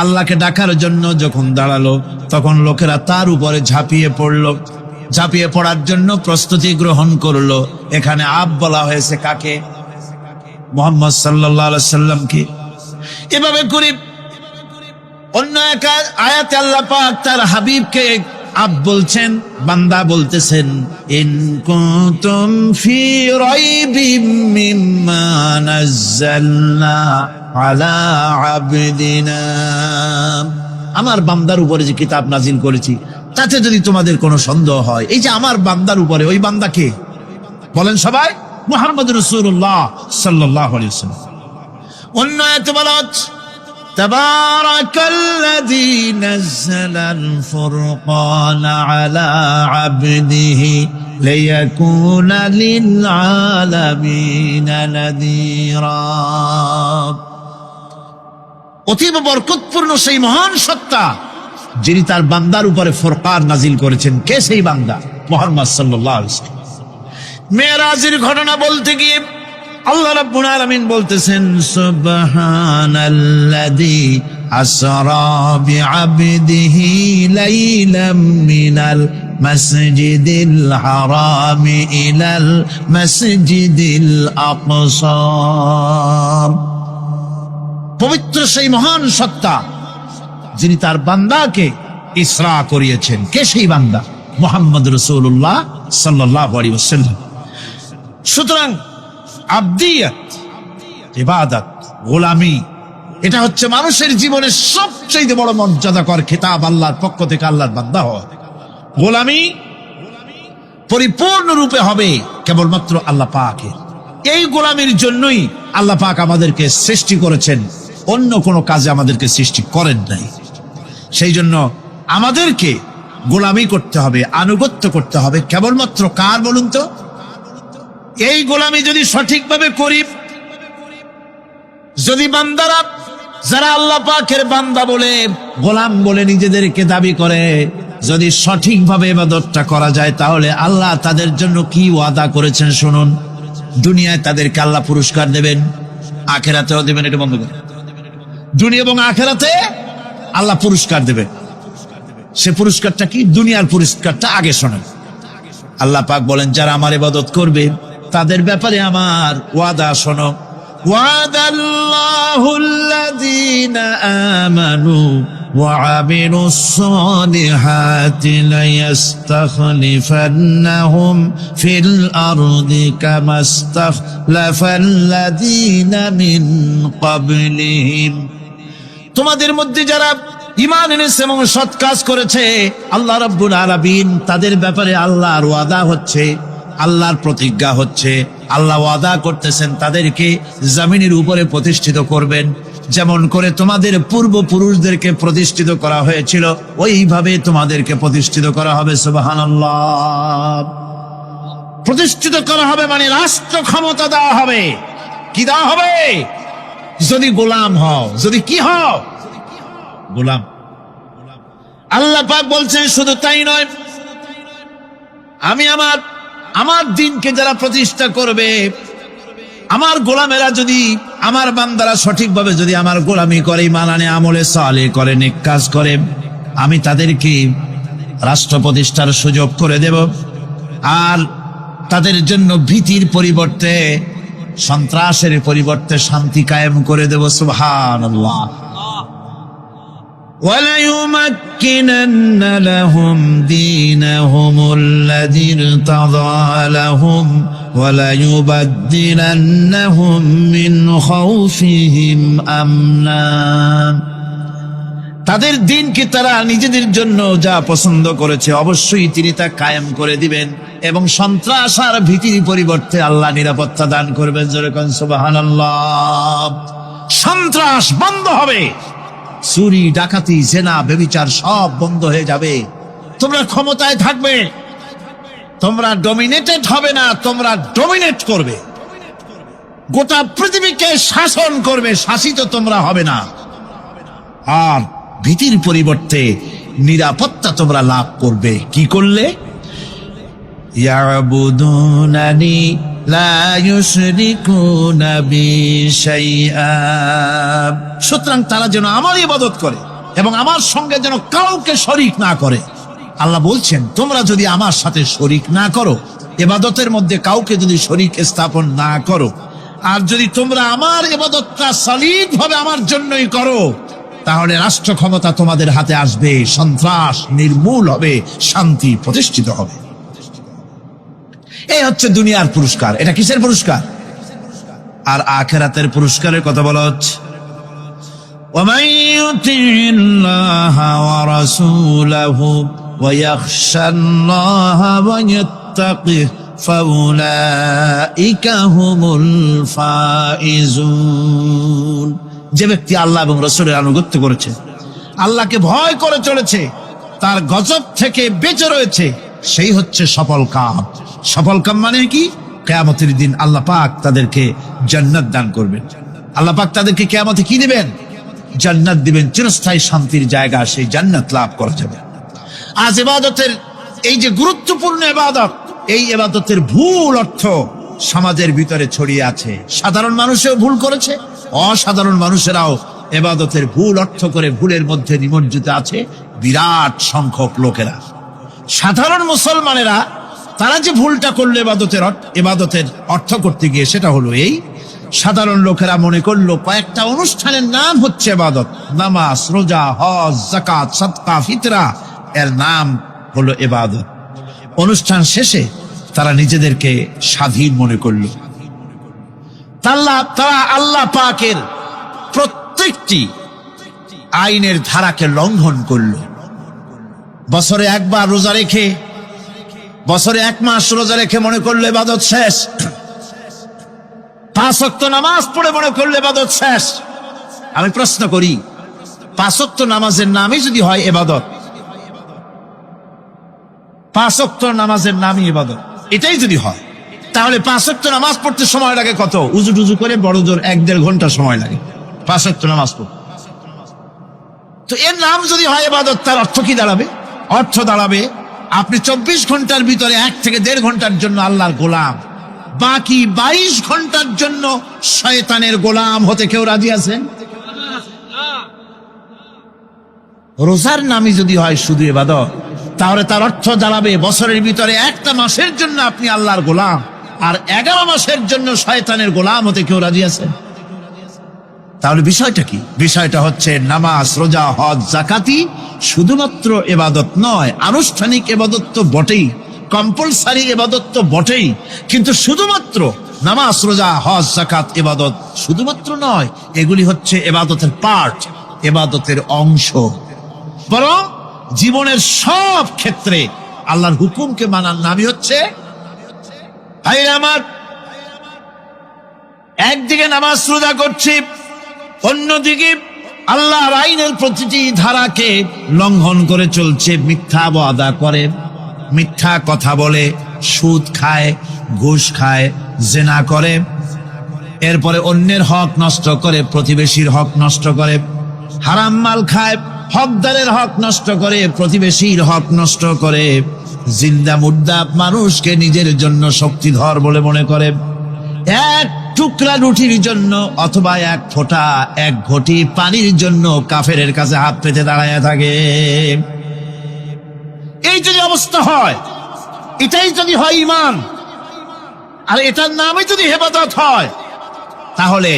আল্লাহকে ডাকার জন্য যখন দাঁড়ালো, তখন লোকেরা তার উপরে ঝাঁপিয়ে পড়লো। ঝাঁপিয়ে পড়ার জন্য প্রস্তুতি গ্রহণ করলো। এখানে আব্দ বলা হয়েছে কাকে? মুহাম্মদ সাল্লাল্লাহু আলাইহি সাল্লামকে। এভাবে করে অন্য এক আয়াতে আল্লাহ পাক তার হাবিবকে আব্দ বলছেন, বান্দা বলতেছেন, ইন কুনতুম ফি রাইবিম মিম্মা নাযালনা আলা আবদিনা। আমার বান্দার উপরে যে কিতাব নাজিল করেছি তাতে যদি তোমাদের কোনো সন্দেহ হয়, এই যে আমার বান্দার উপরে, ওই বান্দা কে? বলেন সবাই, মুহাম্মদুর রাসূলুল্লাহ সাল্লাল্লাহু আলাইহি ওয়াসাল্লাম। অন্য আয়াতে বলা হচ্ছে, তাবারাকাল্লাযী নাযালাল ফুরকানা আলা আবদিহি লিয়াকুনা লিল আলামিনা নাযীরা। অতীব বরকতপূর্ণ সেই মহান সত্তা যিনি তার বান্দার উপরে ফুরকান নাজিল করেছেন। কে সেই বান্দা? মুহাম্মদ সাল্লাল্লাহু আলাইহি ওয়াসাল্লাম। মেরাজের ঘটনা বলতে গিয়ে আল্লাহ রাব্বুল আলামিন বলতেছেন, সুবহানাল্লাযী আসরা বিআবদিহি লাইলাম মিনাল মাসজিদিল হারামি ইলাল মাসজিদিল আকসা। পবিত্র সেই মহান সত্তা যিনি তার বান্দাকে ইসরা করিয়েছেন। কে সেই বান্দা? মুহাম্মদ রাসূলুল্লাহ সাল্লাল্লাহু আলাইহি ওয়াসাল্লাম। সুতরাং আবদিয়াত, ইবাদত, গোলামি, এটা হচ্ছে মানুষের জীবনের সবচেয়ে বড় মর্যাদাকর খেতাব আল্লাহর পক্ষ থেকে আল্লাহর বান্দা হওয়া। গোলামি পরিপূর্ণ রূপে হবে কেবলমাত্র আল্লাহ পাকের। এই গোলামির জন্যই আল্লাহ পাক আমাদেরকে সৃষ্টি করেছেন, অন্য কোনো কাজে আমাদেরকে সৃষ্টি করেন নাই। সেই জন্য আমাদেরকে গোলামি করতে হবে, আনুগত্য করতে হবে। কেবলমাত্র কার বলুন তো? এই গোলামি যদি সঠিকভাবে করি, যদি বান্দারা যারা আল্লাহ পাকের বান্দা বলে গোলাম বলে নিজেদেরকে দাবি করে, যদি সঠিকভাবে ইবাদতটা করা যায়, তাহলে আল্লাহ তাদের জন্য কি ওয়াদা করেছেন শুনুন। দুনিয়ায় তাদেরকে আল্লাহ পুরস্কার দেবেন, আখেরাতেও দেবেন। এটা বন্ধ করে, দুনিয়া এবং আখেরাতে আল্লাহ পুরস্কার দেবেন। সে পুরস্কারটা কি? দুনিয়ার পুরস্কারটা আগে শোনেন। আল্লাহ পাক বলেন, যারা আমার ইবাদত করবে তাদের ব্যাপারে আমার ওয়াদা শোনো। ওয়াদাল্লাহুল্লাযীনা আমানু ওয়া আমিলুস সালিহাতি লায়াস্তাখলিফান্নাহুম ফিল আরদি কামা ইসতাখলাফাল্লাযীনা মিন ক্বাবলিহিম। তোমাদের মধ্যে যারা ঈমান এনেছে এবং সৎ কাজ করেছে, আল্লাহ রাব্বুল আলামিন তাদের ব্যাপারে আল্লাহর ওয়াদা হচ্ছে, আল্লাহর প্রতিজ্ঞা হচ্ছে, আল্লাহ ওয়াদা করতেছেন তাদেরকে জমিনের উপরে প্রতিষ্ঠিত করবেন। যেমন করে তোমাদের পূর্বপুরুষদেরকে প্রতিষ্ঠিত করা হয়েছিল, ওইভাবে তোমাদেরকে প্রতিষ্ঠিত করা হবে। সুবহানাল্লাহ। প্রতিষ্ঠিত করা হবে মানে রাষ্ট্র ক্ষমতা দেওয়া হবে। কি দেওয়া হবে? যদি গোলাম হও, যদি কি হও? গোলাম। আল্লাহ পাক বলছেন শুধু তাই নয়, আমি আমার দিনকে যারা প্রতিষ্ঠা করবে, আমার গোলামেরা যদি, আমার বান্দারা সঠিকভাবে যদি আমার গোলামি করে, ঈমান আনে, আমলে সালেহ করে, নেক কাজ করে, আমি তাদেরকে রাষ্ট্র প্রতিষ্ঠার সুযোগ করে দেব। আর তাদের জন্য ভীতির পরিবর্তে, সন্ত্রাসের পরিবর্তে শান্তি কায়েম করে দেব। সুবহানাল্লাহ। وَلَيُمَكِّنَنَّ لَهُمْ دِينَهُمُ الَّذِي ارْتَضَىٰ لَهُمْ وَلَيُبَدِّلَنَّهُمْ مِنْ خَوْفِهِمْ أَمْنًا। তাদের দিনকে তারা নিজেদের জন্য যা পছন্দ করেছে, অবশ্যই তিনি তা কায়েম করে দিবেন, এবং সন্ত্রাস আর ভীতির পরিবর্তে আল্লাহ নিরাপত্তা দান করবেন। যেরকম সুবহানাল্লাহ। সন্ত্রাস বন্ধ হবে, চুরি, ডাকাতি, জেনা, ব্যভিচার সব বন্ধ হয়ে যাবে। তোমরা ক্ষমতায় থাকবে, তোমরা ডমিনেটেড হবে না, তোমরা ডমিনেট করবে। গোটা পৃথিবীকে শাসন করবে, শাসিত তোমরা হবে না। আর ভীতির পরিবর্তে নিরাপত্তা তোমরা লাভ করবে। কি করলে? ইয়াবুদুনানি লা ইউশরিকুনা বি শাইআ। সুতরাং তারা যেন আমার ইবাদত করে এবং আমার সঙ্গে যেন কাউকে শরীক না করে। আল্লাহ বলছেন, তোমরা যদি আমার সাথে শরীক না করো, ইবাদতের মধ্যে কাউকে যদি শরীক স্থাপন না করো, আর যদি তোমরা আমার ইবাদতটা সলিড ভাবে আমার জন্যই করো, তাহলে রাষ্ট্র ক্ষমতা তোমাদের হাতে আসবে, সন্ত্রাস নির্মূল হবে, শান্তি প্রতিষ্ঠিত হবে। এই হচ্ছে দুনিয়ার পুরস্কার। এটা কিসের পুরস্কার? আর আখিরাতের পুরস্কারের কথা বলা হচ্ছে। وَمَن يُطِعِ اللَّهَ وَرَسُولَهُ وَيَخْشَ اللَّهَ وَيَتَّقِهِ فَأُولَئِكَ هُمُ الْفَائِزُونَ। যে ব্যক্তি আল্লাহ এবং রাসূলের আনুগত্য করেছে, আল্লাহকে ভয় করে চলেছে, তার গজব থেকে বেঁচে রয়েছে, সেই হচ্ছে সফল কাম। সফল কাম মানে কি? কিয়ামতের দিন আল্লাহ পাক তাদেরকে জান্নাত দান করবেন। আল্লাহ পাক তাদেরকে কিয়ামতে কি দিবেন? জান্নাত দিবেন, চিরস্থায়ী শান্তির জায়গা, সেই জান্নাত লাভ করা যাবে। আজ ইবাদতের এই যে গুরুত্বপূর্ণ ইবাদত, এই ইবাদতের ভুল অর্থ সমাজের ভিতরে ছড়িয়ে আছে। সাধারণ মানুষও ভুল করেছে, অসাধারণ মানুষেরাও ইবাদতের ভুল অর্থ করে ভুলের মধ্যে নিমজ্জিত আছে বিরাট সংখ্যক লোকেরা। সাধারণ মুসলমানেরা তারা যে ভুলটা করলো ইবাদতের অর্থ করতে গিয়ে, সেটা হলো এই, সাধারণ লোকেরা মনে করলো কয়েকটা অনুষ্ঠানের নাম হচ্ছে ইবাদত, নামাজ, রোজা, হজ, যাকাত, সাদকা, ফিতরা, এর নাম হলো ইবাদত। অনুষ্ঠান শেষে তারা নিজেদেরকে স্বাধীন মনে করলো। তারা আল্লাহ পাকের প্রত্যেকটি আইনের ধারাকে লঙ্ঘন করলো। বছরে একবার রোজা রেখে, বছরে 1 মাস রোজা রেখে মনে করলে ইবাদত শেষ। 5 ওয়াক্ত নামাজ পড়ে মনে করলে ইবাদত শেষ। আমি প্রশ্ন করি, 5 ওয়াক্ত নামাজের নামই যদি হয় ইবাদত, 5 ওয়াক্ত নামাজের নামই ইবাদত, এটাই যদি হয় তাহলে 5 ওয়াক্ত নামাজ পড়তে সময় লাগে কত? উজু টুজু করে বড় জোর 1-1.5 ঘন্টা সময় লাগে 5 ওয়াক্ত নামাজ পড়তে। তো এর নাম যদি হয় ইবাদত, তার অর্থ কি দাঁড়াবে? অর্থ দাঁড়াবে আপনি 24 ঘন্টার ভিতরে 1 থেকে 1.5 ঘন্টার জন্য আল্লাহর গোলাম, বাকি 22 ঘন্টার জন্য শয়তানের গোলাম হতে কেউ রাজি আছেন? রোজার নামই যদি হয় শুধু ইবাদত, তাহলে তার অর্থ দাঁড়াবে বছরের ভিতরে 1টা মাসের জন্য আপনি আল্লাহর গোলাম, আর 11 মাসের জন্য শয়তানের গোলাম হতে কেউ রাজি আছেন? তাহলে বিষয়টা কি? বিষয়টা হচ্ছে নামাজ, রোজা, হজ, যাকাতি শুধুমাত্র ইবাদত নয়, আনুষ্ঠানিক ইবাদত তো বটেই, কম্পালসারি ইবাদত তো বটেই, কিন্তু শুধুমাত্র নামাজ, রোজা, হজ, যাকাত ইবাদত শুধুমাত্র নয়, এগুলি হচ্ছে ইবাদতের পার্ট, ইবাদতের অংশ। বরং জীবনের সব ক্ষেত্রে আল্লাহর হুকুমকে মানার নামই হচ্ছে আমার একদিকে নামাজ রোজা করছি, অন্যদিকে আল্লাহর আইনের প্রতিটি ধারাকে লঙ্ঘন করে চলছে, মিথ্যা ওয়াদা করে, মিথ্যা কথা বলে, সুদ খায়, ঘুষ খায়, জেনা করে, এরপরে অন্যের হক নষ্ট করে, প্রতিবেশীর হক নষ্ট করে, হারাম মাল খায়, হকদারের হক নষ্ট করে, প্রতিবেশীর হক নষ্ট করে, জিন্দা মুর্দা মানুষকে নিজের জন্য শক্তিধর বলে মনে করে, এক টুকরা রুটির জন্য অথবা 1 ফোঁটা 1 ঘটি পানির জন্য কাফেরের কাছে হাত পেতে দাঁড়ায় থাকে। এই যদি অবস্থা হয়, এটাই যদি হয় ঈমান, আর এটার নামই যদি ইবাদত হয়, তাহলে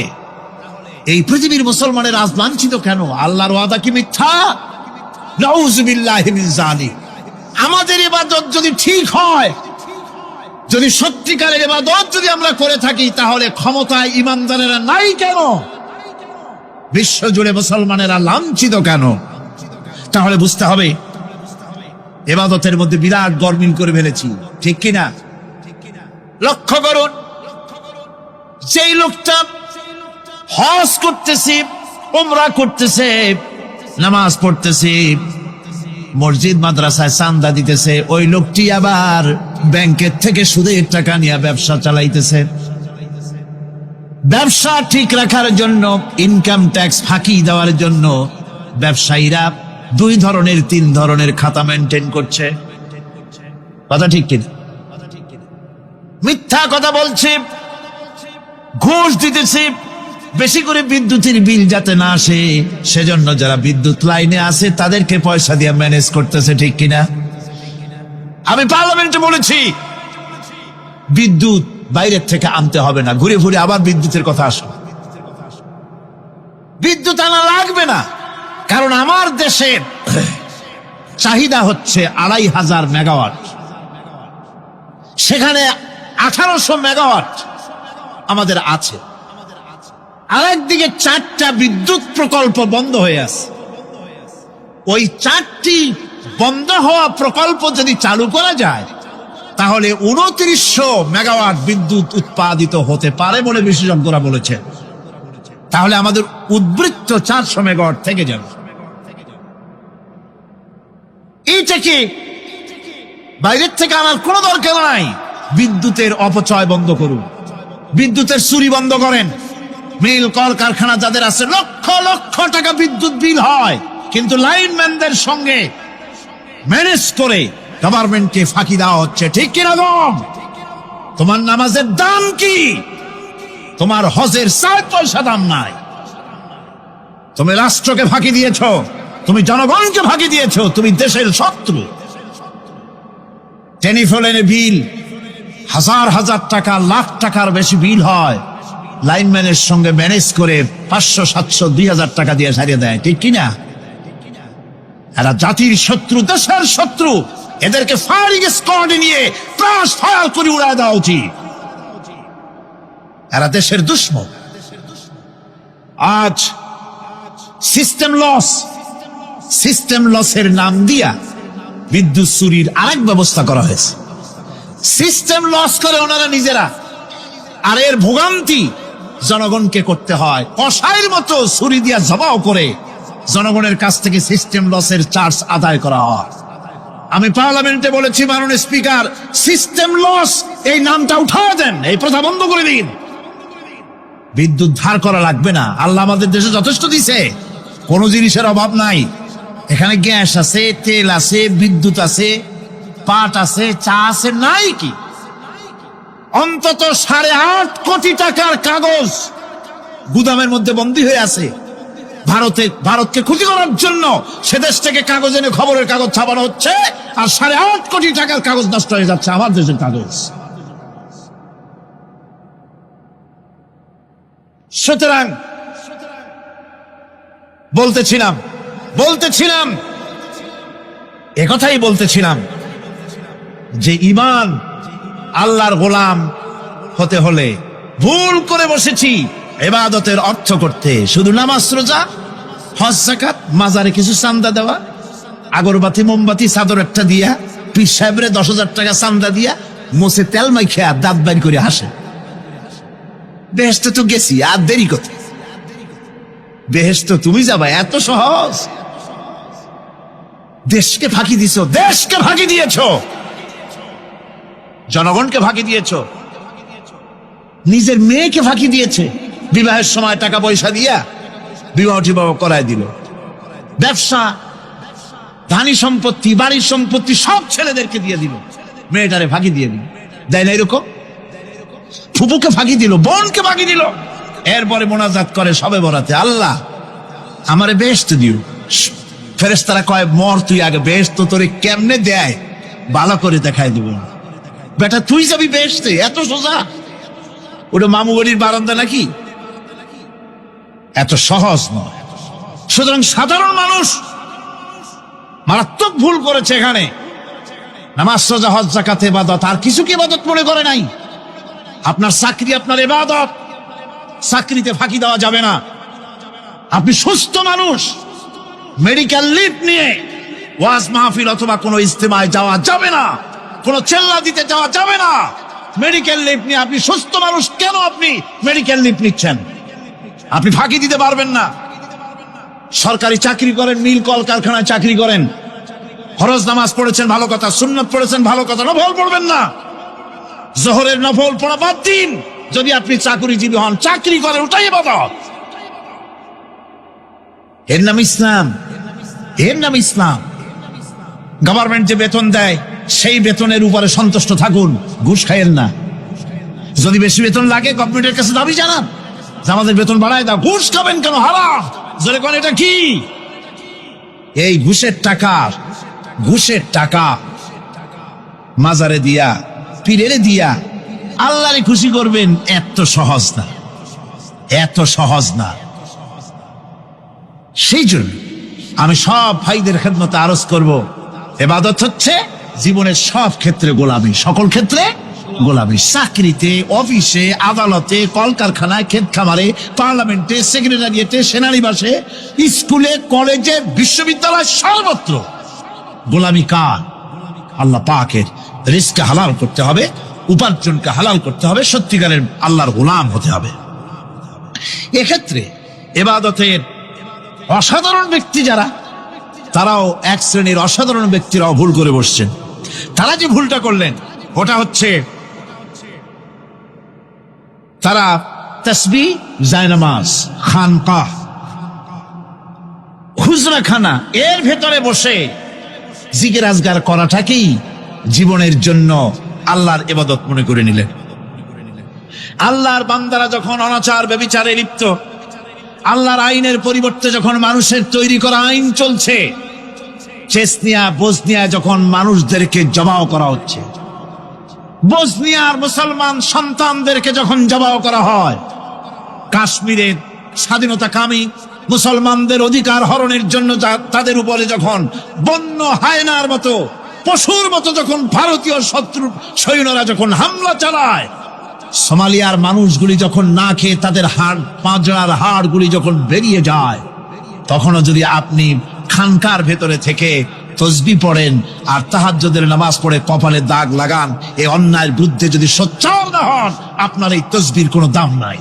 এই পৃথিবীর মুসলমানের আজ লাঞ্ছিত কেন? আল্লাহর ওয়াদা কি মিথ্যা? নাউযুবিল্লাহি মিন যালিক। আমাদের ইবাদত যদি ঠিক হয়, যদি সত্যিকারের ইবাদত যদি আমরা করে থাকি, তাহলে ক্ষমতায় ইমানদারেরা নাই কেন? বিশ্বজুড়ে মুসলমানেরা লাঞ্ছিত কেন? তাহলে বুঝতে হবে ইবাদতের মধ্যে বিরাট গরমিল করে ফেলেছি, ঠিক কিনা? লক্ষ্য করুন, যেই লোকটা হজ করতেছে, উমরা করতেছে, নামাজ পড়তেছে, মসজিদ মাদ্রাসায় চান্দা দিতেছে, ওই লোকটি আবার ব্যাংকের থেকে সুদের টাকা নিয়ে ব্যবসা চালাইতেছে। ব্যবসা ঠিক রাখার জন্য, ইনকাম ট্যাক্স ফাঁকি দেওয়ার জন্য ব্যবসায়ীরা 2 ধরনের 3 ধরনের খাতা মেনটেন করছে। কথা ঠিক কিনা? মিথ্যা কথা বলছে, ঘুষ দিতেছে, বেশি করে বিদ্যুতের বিল যাতে না আসে সেজন্য যারা বিদ্যুৎ লাইনে আছে তাদেরকে পয়সা দিয়ে ম্যানেজ করতেছে, ঠিক কিনা? আমি পার্লামেন্টে বলেছি বিদ্যুৎ বাইরের থেকে আনতে হবে না, ঘুরে ঘুরে আবার বিদ্যুতের কথা আসো, বিদ্যুৎ আনা লাগবে না, কারণ আমার দেশের চাহিদা হচ্ছে 2500 মেগাওয়াট, সেখানে 1800 মেগাওয়াট আমাদের আছে। আরেকদিকে 4টা বিদ্যুৎ প্রকল্প বন্ধ হয়ে আছে। ওই 4টি বন্ধ হওয়া প্রকল্প যদি চালু করা যায়, তাহলে 2900 মেগাওয়াট বিদ্যুৎ উৎপাদিত হতে পারে বলে বিশেষজ্ঞরা বলেছেন। তাহলে আমাদের উদ্বৃত্ত 400 মেগাওয়াট থেকে যাবে। এইটাকে বাইরের থেকে আনার কোনো দরকার নাই। বিদ্যুতের অপচয় বন্ধ করুন, বিদ্যুতের চুরি বন্ধ করেন। মিল কলকারখানা যাদের আছে, লক্ষ লক্ষ টাকা বিদ্যুৎ বিল হয়, কিন্তু লাইনম্যানদের সঙ্গে ম্যানেজ করে গভর্নমেন্টকে ফাঁকি দেওয়া হচ্ছে, ঠিক কিনা? তোমার নামাজের দাম কি? তোমার হজের 4 পয়সা দাম নাই। তুমি রাষ্ট্রকে ফাঁকি দিয়েছ, তুমি জনগণকে ফাঁকি দিয়েছ, তুমি দেশের শত্রু। টেলিফোনের বিল 1000 টাকা, লাখ টাকার বেশি বিল হয়, লাইনম্যানের সঙ্গে ম্যানেজ করে 500, 700, 2000 টাকা দিয়ে সারিয়ে দেয়, ঠিক কিনা? এরা জাতির শত্রু, দেশের শত্রু। এদেরকে ফায়ারিং স্কোয়াডে নিয়ে ক্রাশ ফায়ার করে উড়ায় দেওয়া উচিত। এরা দেশের দুশ্মন। আজ সিস্টেম লসের নাম দিয়া বিদ্যুৎ চুরির আরেক ব্যবস্থা করা হয়েছে। সিস্টেম লস করে ওনারা নিজেরা, আর এর ভোগান্তি জনগণকে করতে হয়। কসাইয়ের মতো ছুরি দিয়া জবাও করে জনগণের কাছ থেকে সিস্টেম লসের চার্জ আদায় করা হয়। আমি পার্লামেন্টে বলেছি, মাননীয় স্পিকার, সিস্টেম লস এই নামটা উঠায় দেন, এই প্রথা বন্ধ করে দিন। বিদ্যুৎ ধার করা লাগবে না, আল্লাহ আমাদের দেশে যথেষ্ট দিছে, কোনো জিনিসের অভাব নাই। এখানে গ্যাস আছে, তেল আছে, বিদ্যুৎ আছে, পাট আছে, চা আছে, নাই কি? অন্তত 8.5 কোটি টাকার কাগজ গুদামের মধ্যে বন্দী হয়ে আছে। ভারতকে ক্ষতি করার জন্য সে দেশ থেকে কাগজ এনে খবরের কাগজ ছাপানো হচ্ছে, আর 8.5 কোটি টাকার কাগজ নষ্ট হয়ে যাচ্ছে, আমার দেশের কাগজ। সুতরাং বলতেছিলাম একথাই বলতেছিলাম যে ঈমান আল্লাহর গোলাম হতে হলে ভুল করে বসেছি ইবাদতের অর্থ করতে, শুধু নামাজ, রোজা, হজ, যাকাত, মাজারে কিছু চান্দা দেওয়া, আগরবাতি, মোমবাতি, চাদর একটা দিয়া, পীর সাহেবরে 10,000 টাকা চান্দা দিয়া, মোছে তেল মাইখা দাঁত বাইর করে হাসে। বেহেশতে তো গেছি, আর দেরি কোথায়? বেহেশত তুমি যাবা, এত সহজ? দেশকে ফাঁকি দিছো, দেশকে ফাঁকি দিয়েছো, জনগণকে ফাঁকি দিয়েছো, নিজের মেয়েকে ফাঁকি দিয়েছে। বিবাহের সময় টাকা পয়সা দিয়া বিবাহ টিবাহ করায় দিল। ব্যবসা, ধানি সম্পত্তি, বাড়ির সম্পত্তি সব ছেলেদেরকে দিয়ে দিল, মেয়েটারে ফাঁকি দিয়ে দিল। দেয় না এরকম? ফুপুকে ফাঁকি দিল, বোনকে ফাঁকি দিল। এরপরে মোনাজাত করে সবে বরাতে, আল্লাহ আমারে বেহেশত দিও। ফেরেশতারা কয়, মর তুই আগে, বেহেশত তোরে কেমনে দেয় ভালো করে দেখাই দিব। বেটা তুই যাবি বেহেশতে? এত সোজা? ওটা মামু বাড়ির বারান্দা নাকি? এত সহজ নয়। সুতরাং সাধারণ মানুষ মারাত্মক ভুল করেছে এখানে। নামাজ, রোজা, হজ, যাকাত ইবাদত, আর কিছু কি ইবাদত মনে করে নাই? আপনার চাকরি আপনার ইবাদত, চাকরিতে ফাঁকি দেওয়া যাবে না। আপনি সুস্থ মানুষ, মেডিকেল লিভ নিয়ে ওয়াজ মাহফিল অথবা কোনো ইজতেমায় যাওয়া যাবে না, কোনো চেল্লা দিতে যাওয়া যাবে না। মেডিকেল লিভ নিয়ে আপনি সুস্থ মানুষ, কেন আপনি মেডিকেল লিভ নিচ্ছেন? আপনি ফাঁকি দিতে পারবেন না। সরকারি চাকরি করেন, মিল কল কারখানায় চাকরি করেন, ফরজ নামাজ পড়েছেন ভালো কথা, সুন্নাত পড়েছেন ভালো কথা, নফল পড়বেন না। জোহরের নফল পড়া বাদ দিন। যদি আপনি চাকরিজীবী হন, চাকরি করেন, ওটাই ইবাদত। এর নাম ইসলাম, এর নাম ইসলাম। গভর্নমেন্ট যে বেতন দেয় সেই বেতনের উপরে সন্তুষ্ট থাকুন, ঘুষ খাইয়েন না। যদি বেশি বেতন লাগে গভর্নমেন্টের কাছে দাবি জানান যে আমাদের বেতন বাড়ায় দাও। ঘুষ খাবেন কেন? হারাম। জোরে কোন এটা কি? এই ঘুষের টাকা মাজারে দিয়া, পীরেরে দিয়া আল্লাহরে খুশি করবেন, এত সহজ না, এত সহজ না। সেই জন্য আমি সব ভাইদের খেদমতে আরজ করব, ইবাদত হচ্ছে জীবনের সব ক্ষেত্রে গোলামি, সকল ক্ষেত্রে গোলামি। চাকরিতে, অফিসে, আদালতে, কলকারখানায়, ক্ষেত খামারে, পার্লামেন্টে, সেক্রেটারিয়েটে, সেনানিবাসে, স্কুলে, কলেজে, বিশ্ববিদ্যালয়, সর্বত্র গোলামি কার? আল্লাহ পাকের। রিজকে হালাল করতে হবে, উপার্জনকে হালাল করতে হবে, সত্যিকারের আল্লাহর গোলাম হতে হবে। এক্ষেত্রে ইবাদতের অসাধারণ ব্যক্তি যারা, তারাও এক শ্রেণীর অসাধারণ ব্যক্তিরাও ভুল করে বসছেন। তারা যে ভুলটা করলেন ওটা হচ্ছে, তারা তাসবিহ, জায়নামাজ, খানকাহ, হুজরাখানা এর ভেতরে বসে জিকির আজগার করাটাকেই জীবনের জন্য আল্লাহর ইবাদত মনে করে নিলেন। আল্লাহর বান্দারা যখন অনাচার ব্যভিচারে লিপ্ত, আল্লাহর আইনের পরিবর্তে যখন মানুষের তৈরি করা আইন চলছে, চেচনিয়া, বসনিয়া যখন মানুষদেরকে জবাও করা হচ্ছে, বসনিয়ার মুসলমান সন্তানদেরকে যখন জবাও করা হয়, কাশ্মীরের স্বাধীনতাকামী মুসলমানদের অধিকার হরণের জন্য তাদের উপরে যখন বন্য হায়নার মতো, পশুর মতো যখন ভারতীয় শত্রু সৈন্যরা যখন হামলা চালায়, সোমালিয়ার মানুষগুলি যখন না খেয়ে তাদের পাঁজরার হাড়গুলি যখন বেরিয়ে যায়, তখনও যদি আপনি খানকার ভেতরে থেকে তসবিহ পড়েন আর তাহাজ্জুদের নামাজ পড়ে কপালে দাগ লাগান, এই অন্যায়ের বিরুদ্ধে যদি সোচ্চার না হন, আপনার এই তসবির কোনো দাম নাই।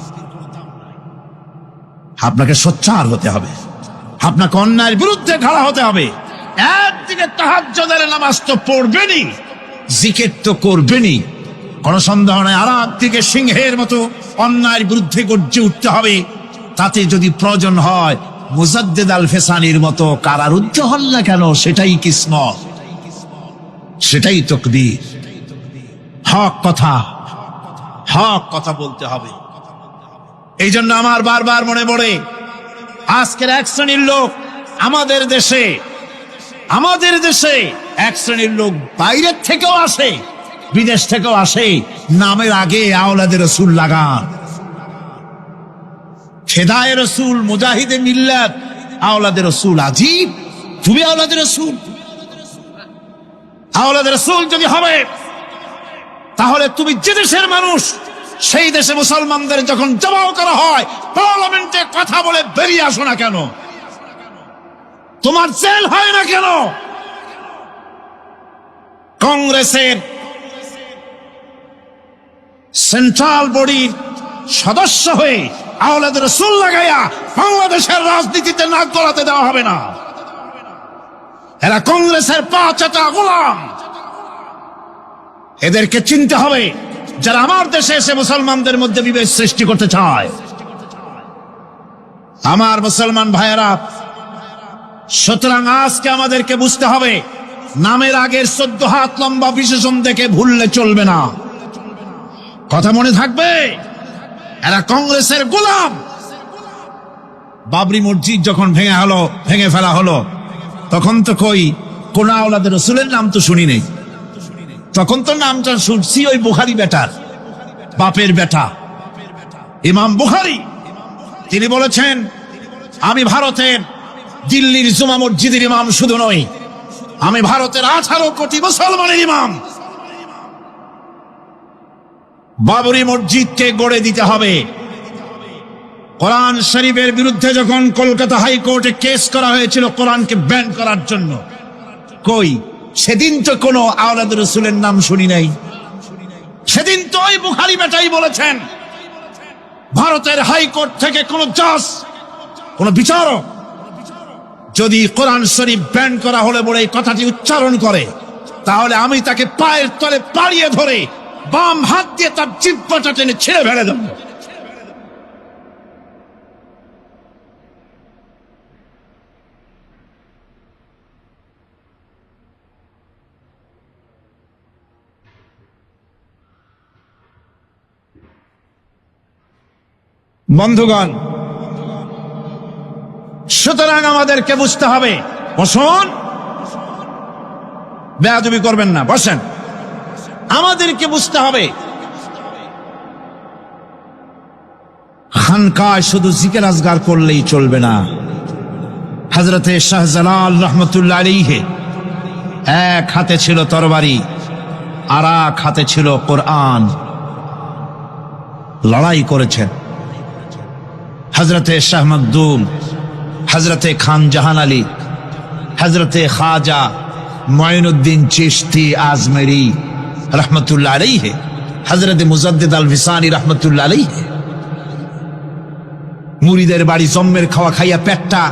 আপনাকে সোচ্চার হতে হবে, আপনাকে অন্যায়ের বিরুদ্ধে খাড়া হতে হবে। একদিন থেকে তাহাজ্জুদের নামাজ তো পড়বেনই, জিকির তো করবেনই, কোন সন্দেহ নাই। আর থেকে সিংহের মতো অন্যায়ের বিরুদ্ধে গর্জে উঠতে হবে। তাতে যদি প্রয়োজন হয় মুজাদ্দিদ আল ফেসানির মতো কারারুদ্ধ হল না কেন, সেটাই কিসমত, সেটাই তাকদীর। হক কথা বলতে হবে। এই জন্য আমার বারবার মনে পড়ে আজকের এক শ্রেণীর লোক আমাদের দেশে এক শ্রেণীর লোক বাইরের থেকেও আসে, বিদেশ থেকেও আসে, নামের আগে আওলাদে রসুল লাগান। ফেদায়ে রসুল, মুজাহিদে মিল্লাত, আওলাদে রসুল। আজীব, তুমি আওলাদে রসুল যদি হবে, তাহলে তুমি যে দেশের মানুষ, সেই দেশে মুসলমানদের যখন জবাও করা হয়, পার্লামেন্টে কথা বলে বেরিয়ে আসো না কেন? তোমার জেল হয় না কেন? কংগ্রেসের সেন্ট্রাল বডির সদস্য হয়ে আওলাদ রাসূল লাগাইয়া বাংলাদেশের রাজনীতিতে নাক গলাতে দেওয়া হবে না। এরা কংগ্রেসের পাঁচটা গোলাম। এদেরকে চিনতে হবে, যারা আমার দেশে এসে মুসলমানদের মধ্যে বিভেদ সৃষ্টি করতে চায়। আমার মুসলমান ভাইয়েরা, সুতরাং আজকে আমাদেরকে বুঝতে হবে, নামের আগের 14 হাত লম্বা বিশেষণ দেখে ভুললে চলবে না। কথা মনে থাকবে, এরা কংগ্রেসের গোলাম। বাবরি মসজিদ যখন ভেঙে ফেলা হলো, তখন তো কোন আওলাদ রাসূলের নাম তো শুনি নেই। তখন তো নামটা শুনছি ওই বুখারী বেটার, বাপের বেটা ইমাম বুখারী। তিনি বলেছেন, আমি ভারতের দিল্লির জুমা মসজিদের ইমাম শুধু নই, আমি ভারতের 18 কোটি মুসলমানের ইমাম। বাবরি মসজিদকে গড়ে দিতে হবে। কোরআন শরীফের বিরুদ্ধে যখন কলকাতা হাইকোর্টে কেস করা হয়েছিল কোরআনকে ব্যান করার জন্য, সেদিন তো কোনো আওলাদ রাসূলের নাম শুনি নাই। সেদিন তো ওই বুখারী বেটাই বলেছেন, ভারতের হাইকোর্ট থেকে কোন জাজ, কোন বিচারক যদি কোরআন শরীফ ব্যান করা হলে বলে এই কথাটি উচ্চারণ করে, তাহলে আমি তাকে পায়ের তলে পাড়িয়ে ধরে বাম হাত দিয়ে তার জিহ্বাটা টেনে ছিঁড়ে ফেলে দেব। বন্ধুগণ, সুতরাং আমাদেরকে বুঝতে হবে, বসুন, বেয়াদবি করবেন না, বসেন। আমাদেরকে বুঝতে হবে, খানকায় শুধু জিকির আজগার করলেই চলবে না। হযরতে শাহজালাল রাহমাতুল্লাহ আলাইহি এক হাতে ছিল তরবারি, আর এক হাতে ছিল কোরআন। লড়াই করেছেন হযরতে শাহ মখদুম, হযরতে খান জাহান আলী, হযরতে খাজা মুঈনুদ্দিন চিশতি আজমেরি রহমতুল্লাহ আলাইহি, হযরতে মুজাদ্দিদ আল ফিসানি রহমতুল্লাহ আলাইহি। মুরিদের বাড়ি জম্মের খাওয়া খাইয়া পেটটা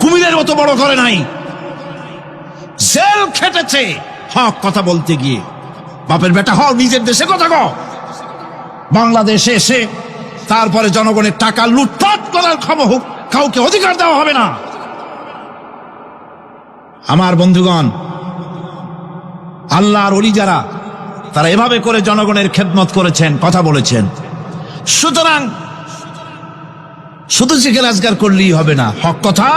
কুমিরের মতো বড় করে নাই, জেল খেটেছে হক কথা বলতে গিয়ে। বাপের বেটা হও, নিজের দেশে কথা কও। বাংলাদেশে এসে তারপরে জনগণের টাকা লুটপাট করার কাউকে অধিকার দেওয়া হবে না। আমার বন্ধুগণ, আল্লাহর ওলি যারা, তারা এভাবে করে জনগণের খেদমত করেছেন, কথা বলেছেন। সুতরাং শুধু জিকির আজগার করলেই হবে না, হক কথা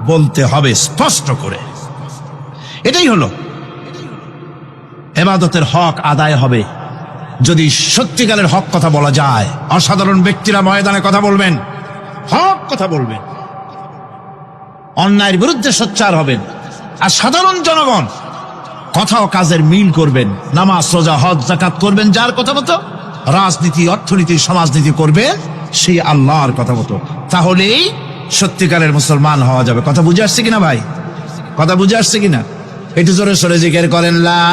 বলতে হবে স্পষ্ট করে। এটাই হলো ইবাদতের হক আদায় হবে যদি সত্যিকারের হক কথা বলা যায়। অসাধারণ ব্যক্তিরা ময়দানে কথা বলবেন, হক কথা বলবেন, অন্যায়ের বিরুদ্ধে সোচ্চার হবেন। আর সাধারণ জনগণ কথা ও কাজের মিল করবেন, নামাজ রোজা হজ যাকাত করবেন যার কথা মতো, রাজনীতি অর্থনীতি সমাজনীতি করবেন সেই আল্লাহর কথা মতো। তাহলেই সত্যিকারের মুসলমান হওয়া যাবে। কথা বুঝে আসছে কিনা ভাই? কথা বুঝে আসছে কিনা? একটু জোরে সরে জিকির করেন, লা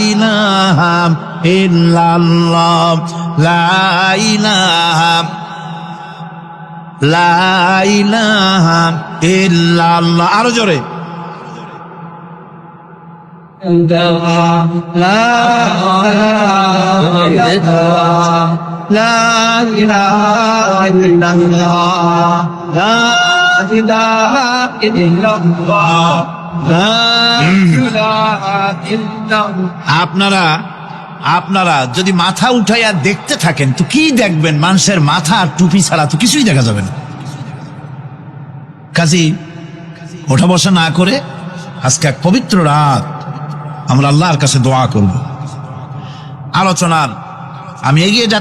ইলাহা ইল্লাল্লাহ, লা ইলাহা, লা ইলাহা ইল্লাল্লাহ। আরো জোরে, আপনারা যদি মাথা উঠাইয়া দেখতে থাকেন তো কি দেখবেন? মানুষের মাথা আর টুপি ছাড়া তো কিছুই দেখা যাবে না। কাজী ওঠা বসা না করে আজকে এক পবিত্র রাত আমরা আল্লাহর কাছে দোয়া করব। আলোচনার আমি এগিয়ে যাচ্ছি।